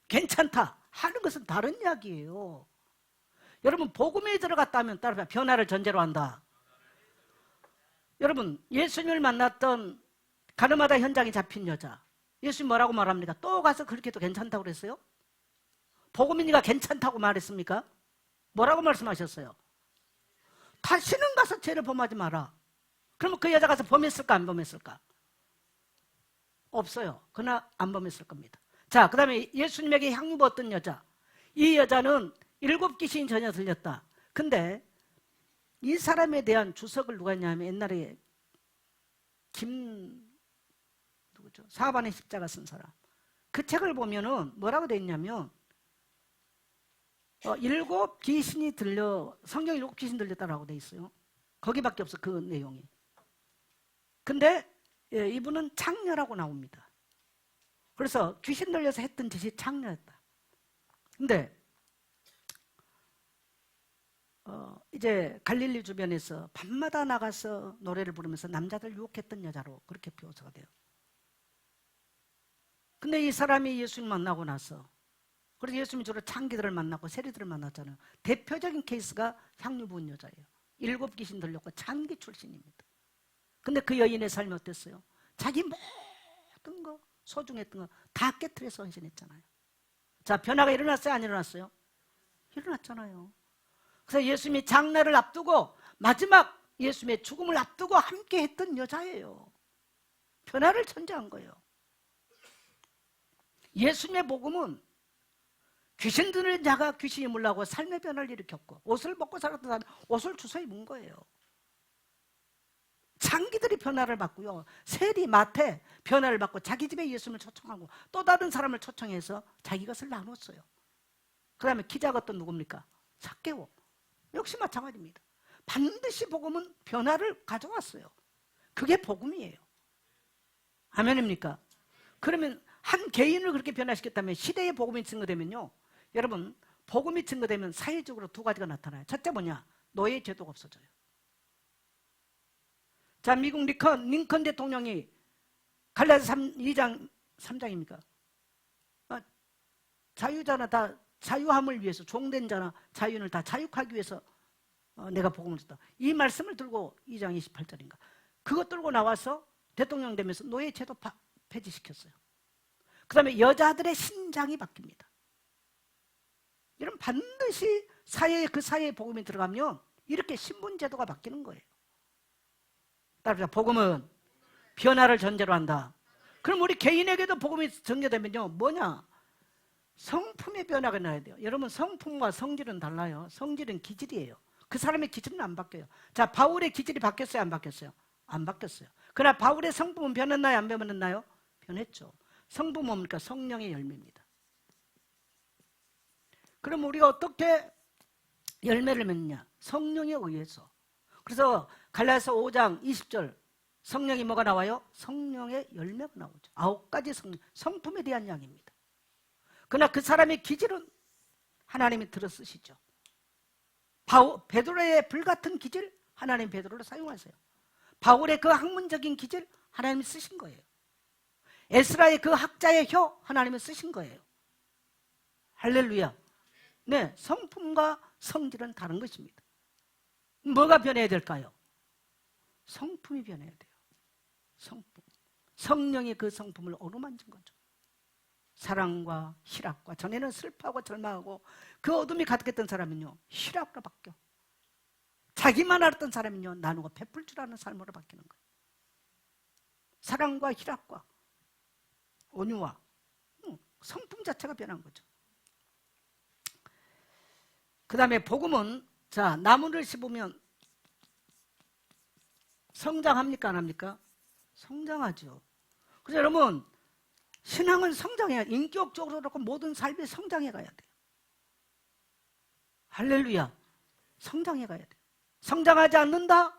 괜찮다 하는 것은 다른 이야기예요. 여러분, 복음에 들어갔다면 따라서 변화를 전제로 한다. 여러분, 예수님을 만났던 가늠하다 현장에 잡힌 여자, 예수님 뭐라고 말합니까? 또 가서 그렇게 해도 괜찮다고 그랬어요? 복음이니까 괜찮다고 말했습니까? 뭐라고 말씀하셨어요? 다시는 가서 죄를 범하지 마라. 그러면 그 여자 가서 범했을까 안 범했을까? 없어요. 그러나 안 범했을 겁니다. 자, 그 다음에 예수님에게 향유 부었던 여자, 이 여자는 7 귀신이 전혀 들렸다. 근데 이 사람에 대한 주석을 누가 했냐면 옛날에 누구죠? 사반의 십자가 쓴 사람. 그 책을 보면은 뭐라고 돼 있냐면 7 귀신이 성경 7 귀신 들렸다라고 돼 있어요. 거기밖에 없어, 그 내용이. 근데 이분은 창녀라고 나옵니다. 그래서 귀신 들려서 했던 짓이 창녀였다. 근데 이제 갈릴리 주변에서 밤마다 나가서 노래를 부르면서 남자들 유혹했던 여자로 그렇게 묘사가 돼요. 근데 이 사람이 예수님 만나고 나서, 그래서 예수님이 주로 창기들을 만났고 세리들을 만났잖아요. 대표적인 케이스가 향유 부은 여자예요. 7 귀신 들렸고 창기 출신입니다. 근데 그 여인의 삶이 어땠어요? 자기 모든 거, 소중했던 거 다 깨트려서 헌신했잖아요. 자, 변화가 일어났어요? 안 일어났어요? 일어났잖아요. 그래서 예수님이 장례를 앞두고 마지막 예수님의 죽음을 앞두고 함께 했던 여자예요. 변화를 전제한 거예요. 예수님의 복음은 귀신 들린 자가 귀신이 물라고 삶의 변화를 일으켰고, 옷을 먹고 살았던 사람 옷을 주워 입은 거예요. 장기들이 변화를 받고요, 세리 마태 변화를 받고 자기 집에 예수님을 초청하고 또 다른 사람을 초청해서 자기 것을 나눴어요. 그 다음에 기자가 또 누굽니까? 삭개오. 역시 마찬가지입니다. 반드시 복음은 변화를 가져왔어요. 그게 복음이에요. 아멘입니까? 그러면 한 개인을 그렇게 변화시켰다면 시대의 복음이 증거되면요, 여러분, 복음이 증거되면 사회적으로 두 가지가 나타나요. 첫째 뭐냐? 노예 제도가 없어져요. 자, 미국 링컨 대통령이 갈라디아 2장 3장입니까? 자유자나 다 자유함을 위해서, 종된 자나 자유인을 다 자유하기 위해서 내가 복음을 줬다. 이 말씀을 들고 2장 28절인가, 그것 들고 나와서 대통령 되면서 노예 제도 폐지시켰어요. 그 다음에 여자들의 신장이 바뀝니다. 이런 반드시 그 사회의 복음이 들어가면 이렇게 신분 제도가 바뀌는 거예요. 따라서 복음은 변화를 전제로 한다. 그럼 우리 개인에게도 복음이 전개되면요, 뭐냐? 성품의 변화가 나야 돼요. 여러분, 성품과 성질은 달라요. 성질은 기질이에요. 그 사람의 기질은 안 바뀌어요. 자, 바울의 기질이 바뀌었어요, 안 바뀌었어요? 안 바뀌었어요. 그러나 바울의 성품은 변했나요, 안 변했나요? 변했죠. 성품은 뭡니까? 성령의 열매입니다. 그럼 우리가 어떻게 열매를 맺느냐? 성령에 의해서. 그래서 갈라디아서 5장 20절, 성령이 뭐가 나와요? 성령의 열매가 나오죠. 9가지 성품에 대한 이야기입니다. 그러나 그 사람의 기질은 하나님이 들어 쓰시죠. 베드로의 불같은 기질, 하나님 베드로를 사용하세요. 바울의 그 학문적인 기질, 하나님이 쓰신 거예요. 에스라의 그 학자의 혀, 하나님이 쓰신 거예요. 할렐루야. 네, 성품과 성질은 다른 것입니다. 뭐가 변해야 될까요? 성품이 변해야 돼요. 성품. 성령이 그 성품을 어루만진 거죠. 사랑과 희락과, 전에는 슬퍼하고 절망하고 그 어둠이 가득했던 사람은요, 희락으로 바뀌어. 자기만 알았던 사람은요, 나누고 베풀 줄 아는 삶으로 바뀌는 거예요. 사랑과 희락과 온유와 성품 자체가 변한 거죠. 그 다음에 복음은, 자, 나무를 씹으면 성장합니까, 안 합니까? 성장하죠. 그래서 여러분, 신앙은 성장해야, 인격적으로 그렇고 모든 삶이 성장해 가야 돼요. 할렐루야. 성장해 가야 돼요. 성장하지 않는다?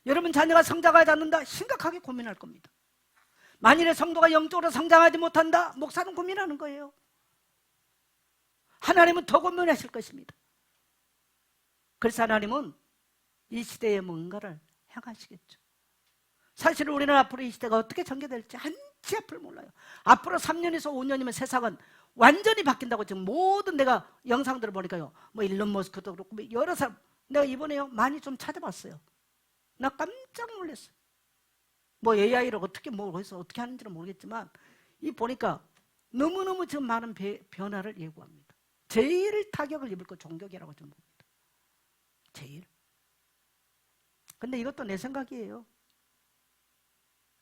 여러분 자녀가 성장하지 않는다? 심각하게 고민할 겁니다. 만일에 성도가 영적으로 성장하지 못한다? 목사는 고민하는 거예요. 하나님은 더 고민하실 것입니다. 그래서 하나님은 이 시대에 뭔가를 행하시겠죠. 사실 우리는 앞으로 이 시대가 어떻게 전개될지 한치 앞을 몰라요. 앞으로 3년에서 5년이면 세상은 완전히 바뀐다고. 지금 모든 내가 영상들을 보니까요, 뭐 일론 머스크도 그렇고 여러 사람, 내가 이번에요 많이 좀 찾아봤어요. 나 깜짝 놀랐어요. 뭐 AI를 어떻게 해서 어떻게 하는지는 모르겠지만 이 보니까 너무너무 지금 많은 변화를 예고합니다. 제일 타격을 입을 거 종교계라고 좀 봅니다. 제일. 근데 이것도 내 생각이에요.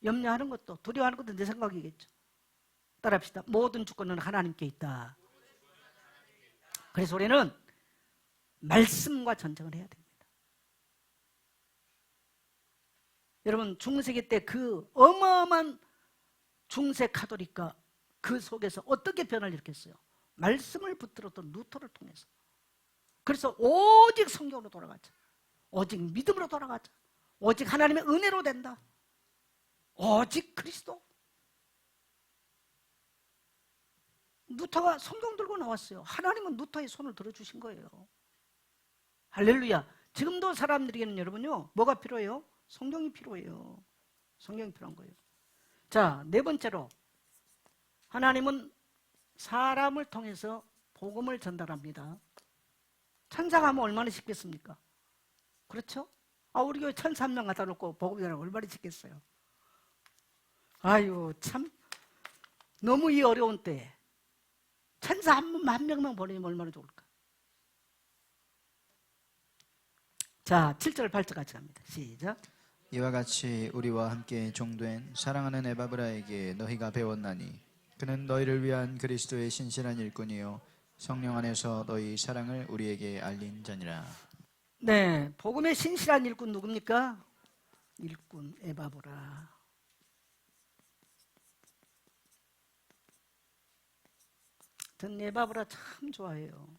염려하는 것도, 두려워하는 것도 내 생각이겠죠. 따라합시다. 모든 주권은 하나님께 있다. 그래서 우리는 말씀과 전쟁을 해야 됩니다. 여러분, 중세기 때 그 어마어마한 중세 카톨릭과 그 속에서 어떻게 변화를 일으켰어요? 말씀을 붙들었던 루터를 통해서. 그래서 오직 성경으로 돌아가자. 오직 믿음으로 돌아가자. 오직 하나님의 은혜로 된다. 오직 그리스도. 루터가 성경 들고 나왔어요. 하나님은 루터의 손을 들어주신 거예요. 할렐루야. 지금도 사람들에게는 여러분요, 뭐가 필요해요? 성경이 필요해요. 성경이 필요한 거예요. 자, 네 번째로, 하나님은 사람을 통해서 복음을 전달합니다. 천사가 하면 얼마나 쉽겠습니까? 그렇죠? 우리 교회 1,300명 갖다 놓고 복음 전하면 얼마나 쉽겠어요? 아유, 참 너무 이 어려운 때에 천사 한 명만 보내면 얼마나 좋을까? 자, 7절 8절 같이 갑니다. 시작. 이와 같이 우리와 함께 종된 사랑하는 에바브라에게 너희가 배웠나니 그는 너희를 위한 그리스도의 신실한 일꾼이요 성령 안에서 너희 사랑을 우리에게 알린 자니라. 네, 복음의 신실한 일꾼 누굽니까? 일꾼 에바브라. 전 에바브라 참 좋아해요.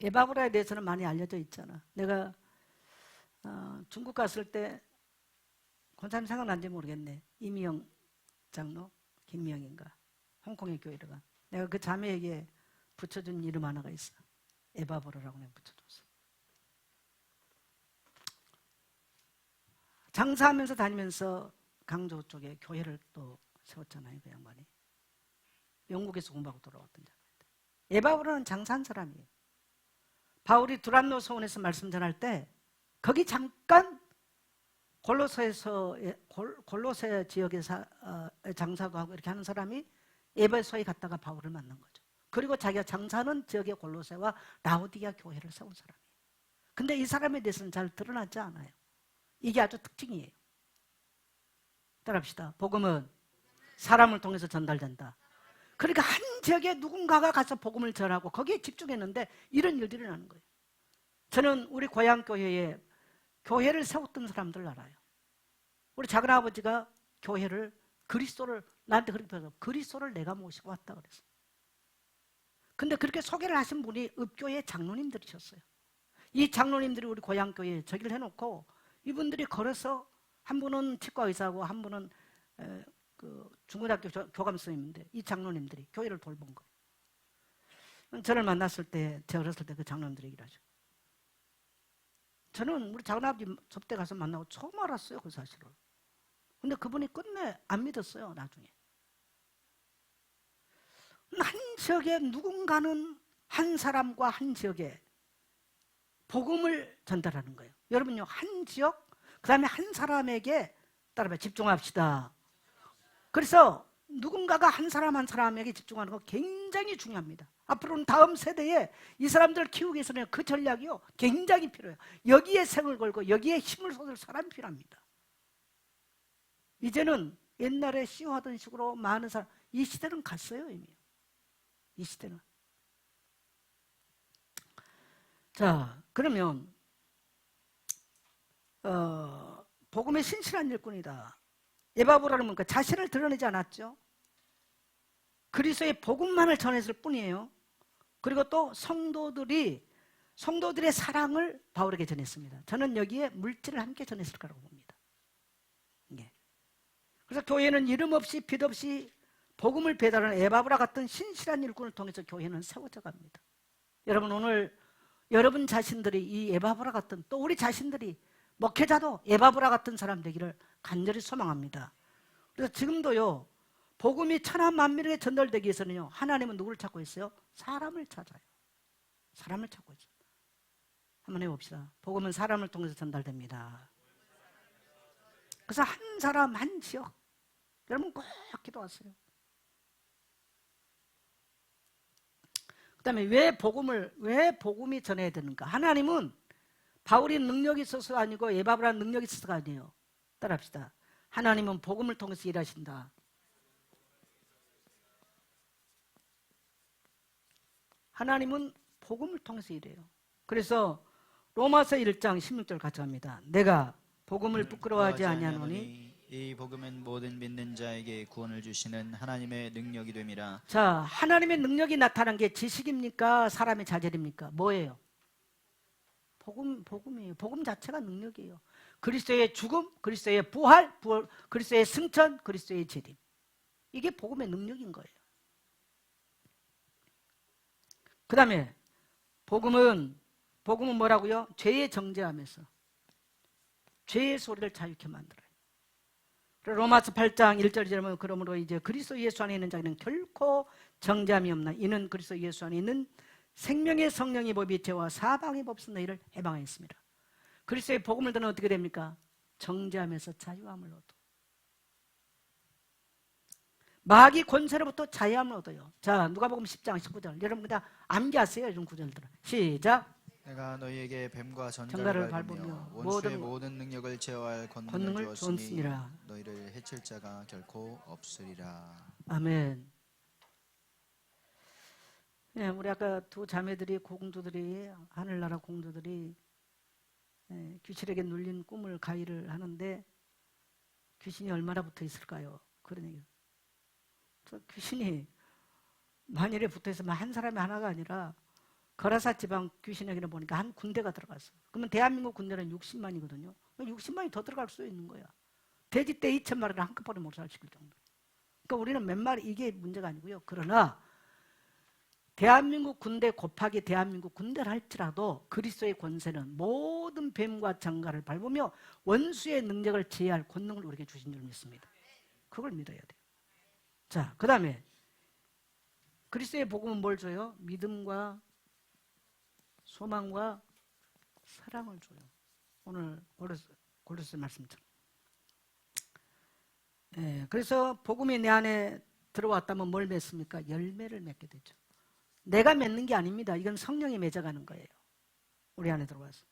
에바브라에 대해서는 많이 알려져 있잖아. 내가 중국 갔을 때 권사님 생각난지 모르겠네. 이미영 장로, 김미영인가, 홍콩의 교회를 가. 내가 그 자매에게 붙여준 이름 하나가 있어. 에바브라라고 내가 붙여줬어. 장사하면서 다니면서 강조 쪽에 교회를 또 세웠잖아요. 그 양반이. 영국에서 공부하고 돌아왔던 자매인데. 에바브라는 장사한 사람이에요. 바울이 두란노 소원에서 말씀 전할 때 거기 잠깐 골로새 지역에 장사도 하고 이렇게 하는 사람이 에베소에 갔다가 바울을 만난 거죠. 그리고 자기가 장사하는 지역의 골로새와 라오디게아 교회를 세운 사람이에요. 근데 이 사람에 대해서는 잘 드러나지 않아요. 이게 아주 특징이에요. 따라합시다. 복음은 사람을 통해서 전달된다. 그러니까 한 지역에 누군가가 가서 복음을 전하고 거기에 집중했는데 이런 일들이 나는 거예요. 저는 우리 고향교회에 교회를 세웠던 사람들 알아요. 우리 작은아버지가 교회를 그리스도를 나한테 그렇게 표현해서 그리스도를 내가 모시고 왔다 그랬어요. 근데 그렇게 소개를 하신 분이 읍교회 장로님들이셨어요. 이 장로님들이 우리 고향교회에 저기를 해놓고 이분들이 걸어서 한 분은 치과 의사고 한 분은 그 중고등학교 교감 선생님인데 이 장로님들이 교회를 돌본 거예요. 저를 만났을 때, 제가 어렸을 때 그 장로님들이 얘기를 하죠. 저는 우리 작은아버지 접대 가서 만나고 처음 알았어요, 그 사실을. 근데 그분이 끝내 안 믿었어요, 나중에. 한 지역에 누군가는 한 사람과 한 지역에 복음을 전달하는 거예요. 여러분요, 한 지역, 그 다음에 한 사람에게 따라봐 집중합시다. 그래서 누군가가 한 사람 한 사람에게 집중하는 거 굉장히 중요합니다. 앞으로는 다음 세대에 이 사람들을 키우기 위해서는 그 전략이요 굉장히 필요해요. 여기에 생을 걸고 여기에 힘을 쏟을 사람이 필요합니다. 이제는 옛날에 시호하던 식으로 많은 사람, 이 시대는 갔어요 이미. 이 시대는. 자, 그러면 복음의 신실한 일꾼이다. 에바브라는 뭔가 자신을 드러내지 않았죠. 그리스도의 복음만을 전했을 뿐이에요. 그리고 또 성도들의 사랑을 바울에게 전했습니다. 저는 여기에 물질을 함께 전했을 거라고 봅니다. 예. 그래서 교회는 이름 없이 빛 없이 복음을 배달하는 에바브라 같은 신실한 일꾼을 통해서 교회는 세워져 갑니다. 여러분 오늘 여러분 자신들이 이 에바브라 같은 또 우리 자신들이 목회자도 에바브라 같은 사람 되기를 간절히 소망합니다. 그래서 지금도요 복음이 천하 만민에게 전달되기 위해서는요 하나님은 누구를 찾고 있어요? 사람을 찾아요. 사람을 찾고 있어요. 한번 해봅시다. 복음은 사람을 통해서 전달됩니다. 그래서 한 사람 한 지역 여러분 꼭 기도하세요. 그 다음에 왜 복음이 전해야 되는가? 하나님은 바울이 능력이 있어서가 아니고 에바브라는 능력이 있어서가 아니에요. 따라합시다. 하나님은 복음을 통해서 일하신다. 하나님은 복음을 통해서 일해요. 그래서 로마서 1장 16절 같이 합니다. 내가 복음을 부끄러워하지 아니하노니 이 복음은 모든 믿는 자에게 구원을 주시는 하나님의 능력이 됨이라. 자, 하나님의 능력이 나타난 게 지식입니까? 사람의 자질입니까? 뭐예요? 복음이에요. 복음 자체가 능력이에요. 그리스도의 죽음, 그리스도의 부활, 그리스도의 승천, 그리스도의 재림. 이게 복음의 능력인 거예요. 그 다음에 복음은 뭐라고요? 죄의 정죄하면서 죄의 소리를 자유케 만들어요. 로마서 8장 1절에 보면 그러므로 이제 그리스도 예수 안에 있는 자에는 결코 정죄함이 없나. 이는 그리스도 예수 안에 있는 생명의 성령의 법이 죄와 사방의 법에서 너희를 해방하였습니다. 그리스도의 복음을 듣는 어떻게 됩니까? 정죄하면서 자유함을 얻어. 마귀 권세로부터 자유함을 얻어요. 자, 누가복음 10장 19절. 여러분 다 암기하세요. 이런 구절들은. 시작. 내가 너희에게 뱀과 전갈을 전갈을 밟으며 밟으며 원수의 모든 능력을 제어할 권능을 주었으니 주었으니라. 너희를 해칠 자가 결코 없으리라. 아멘. 네, 우리 아까 두 자매들이 공주들이 하늘나라 공주들이 귀신에게 눌린 꿈을 가위를 하는데 귀신이 얼마나 붙어 있을까요? 그런 얘기. 귀신이 만일에 붙어있으면 한 사람이 하나가 아니라 거라사 지방 귀신에게는 보니까 한 군대가 들어갔어. 그러면 대한민국 군대는 60만이거든요. 60만이 더 들어갈 수 있는 거야. 돼지 떼 2,000마리를 한꺼번에 몰살시킬 정도. 그러니까 우리는 몇 마리 이게 문제가 아니고요. 그러나 대한민국 군대 곱하기 대한민국 군대를 할지라도 그리스도의 권세는 모든 뱀과 장가를 밟으며 원수의 능력을 제어할 권능을 우리에게 주신 줄 믿습니다. 그걸 믿어야 돼요. 자, 그 다음에 그리스도의 복음은 뭘 줘요? 믿음과 소망과 사랑을 줘요. 오늘 골로새 말씀처럼. 그래서 복음이 내 안에 들어왔다면 뭘 맺습니까? 열매를 맺게 되죠. 내가 맺는 게 아닙니다. 이건 성령이 맺어가는 거예요. 우리 안에 들어와서.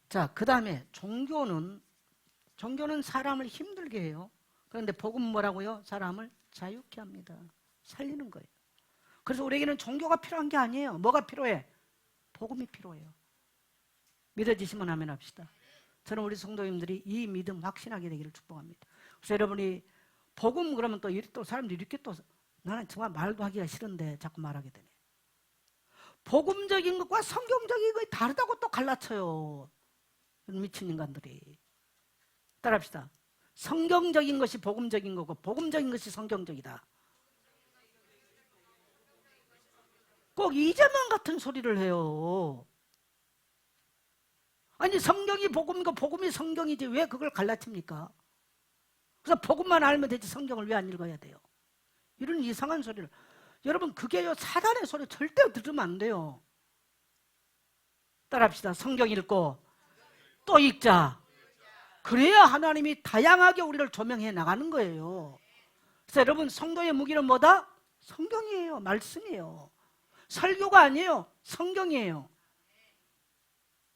자, 그 다음에 종교는 사람을 힘들게 해요. 그런데 복음은 뭐라고요? 사람을 자유케 합니다. 살리는 거예요. 그래서 우리에게는 종교가 필요한 게 아니에요. 뭐가 필요해? 복음이 필요해요. 믿어지시면 아멘 합시다. 저는 우리 성도님들이 이 믿음 확신하게 되기를 축복합니다. 그래서 여러분이 복음 그러면 또 사람들이 이렇게 또 나는 정말 말도 하기가 싫은데 자꾸 말하게 되네. 복음적인 것과 성경적인 것이 다르다고 또 갈라쳐요. 미친 인간들이. 따라합시다. 성경적인 것이 복음적인 거고 복음적인 것이 성경적이다. 꼭 이재만 같은 소리를 해요. 아니 성경이 복음이고 복음이 성경이지 왜 그걸 갈라칩니까? 그래서 복음만 알면 되지 성경을 왜 안 읽어야 돼요? 이런 이상한 소리를. 여러분 그게요 사단의 소리 절대 들으면 안 돼요. 따라합시다. 성경 읽고 또 읽자. 그래야 하나님이 다양하게 우리를 조명해 나가는 거예요. 그래서 여러분 성도의 무기는 뭐다? 성경이에요. 말씀이에요. 설교가 아니에요. 성경이에요.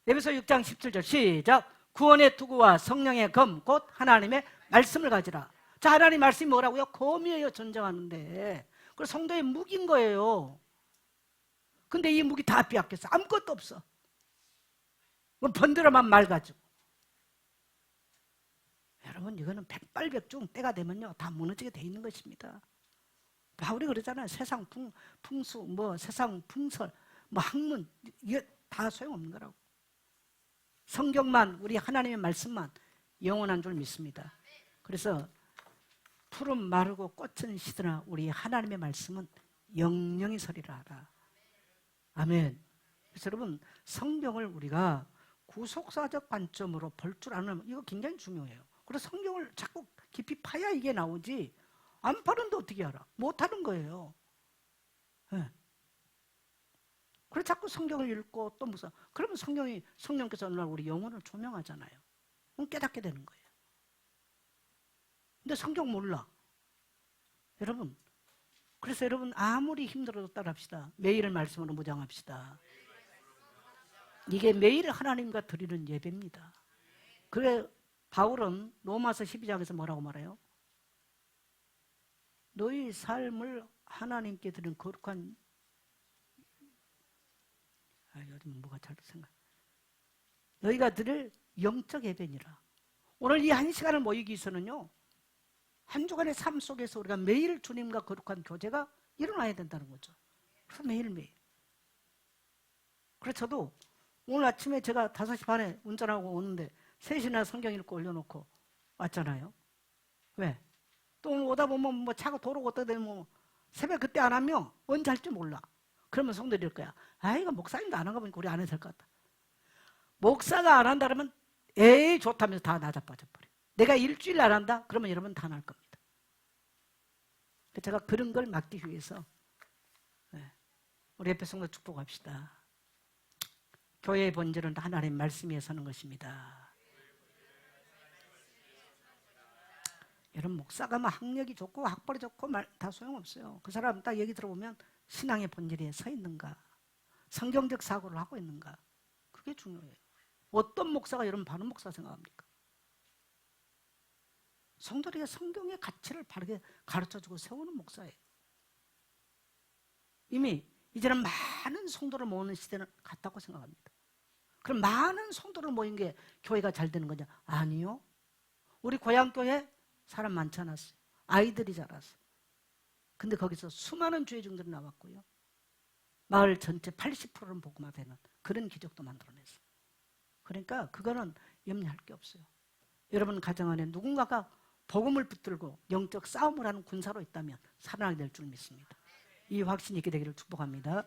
에베소 6장 17절 시작. 구원의 투구와 성령의 검 곧 하나님의 말씀을 가지라. 자, 하나님 말씀이 뭐라고요? 검이에요. 전쟁하는데. 그래서 성도의 무기인 거예요. 근데 이 무기 다 빼앗겼어. 아무것도 없어. 뭐 번들어만 말 가지고. 여러분 이거는 백발백중 때가 되면요 다 무너지게 돼 있는 것입니다. 바울이 그러잖아요. 세상 풍수, 뭐 세상 풍설, 뭐 학문 이게 다 소용없는 거라고. 성경만 우리 하나님의 말씀만 영원한 줄 믿습니다. 그래서 풀은 마르고 꽃은 시드나 우리 하나님의 말씀은 영영이 서리라 하라. 아멘. 그래서 여러분 성경을 우리가 구속사적 관점으로 볼 줄 아는 이거 굉장히 중요해요. 그래서 성경을 자꾸 깊이 파야 이게 나오지 안 파는데 어떻게 알아? 못하는 거예요. 네. 그래서 자꾸 성경을 읽고 또 무슨 그러면 성령께서 어느 날 우리 영혼을 조명하잖아요. 그럼 깨닫게 되는 거예요. 근데 성경 몰라. 여러분 그래서 여러분 아무리 힘들어도 따라합시다. 매일의 말씀으로 무장합시다. 이게 매일 하나님과 드리는 예배입니다. 그래 바울은 로마서 12장에서 뭐라고 말해요? 너희 삶을 하나님께 드리는 거룩한 요즘 뭐가 잘 생각. 너희가 드릴 영적 예배니라. 오늘 이 한 시간을 모이기 위해서는요. 한 주간의 삶 속에서 우리가 매일 주님과 거룩한 교제가 일어나야 된다는 거죠. 그래서 매일매일. 그래서 저도 오늘 아침에 제가 5시 반에 운전하고 오는데 3시나 성경 읽고 올려놓고 왔잖아요. 왜? 또 오늘 오다 보면 뭐 차가 도로 걷다 되면 뭐 새벽 그때 안 하면 언제 할지 몰라. 그러면 성도들 이럴 거야. 아, 이거 목사님도 안 하고 보니까 우리 안 해도 될 것 같다. 목사가 안 한다 그러면 에이 좋다면서 다 낮아빠져버려. 내가 일주일 안 한다? 그러면 여러분 다 날 겁니다. 제가 그런 걸 막기 위해서 우리 옆에 성도 축복합시다. 교회의 본질은 하나님의 말씀 위에 서는 것입니다. 여러분 목사가 뭐 학력이 좋고 학벌이 좋고 다 소용없어요. 그 사람 딱 얘기 들어보면 신앙의 본질에 서 있는가, 성경적 사고를 하고 있는가, 그게 중요해요. 어떤 목사가 여러분 바른 목사 생각합니까? 성도에게 성경의 가치를 바르게 가르쳐주고 세우는 목사예요. 이미 이제는 많은 성도를 모으는 시대는 갔다고 생각합니다. 그럼 많은 성도를 모인 게 교회가 잘 되는 거냐? 아니요. 우리 고향교회 사람 많지 않았어요. 아이들이 자랐어요. 근데 거기서 수많은 죄중들이 나왔고요. 마을 전체 80%는 복음화되는 그런 기적도 만들어냈어요. 그러니까 그거는 염려할 게 없어요. 여러분 가정 안에 누군가가 복음을 붙들고 영적 싸움을 하는 군사로 있다면 살아나게 될 줄 믿습니다. 이 확신이 있게 되기를 축복합니다.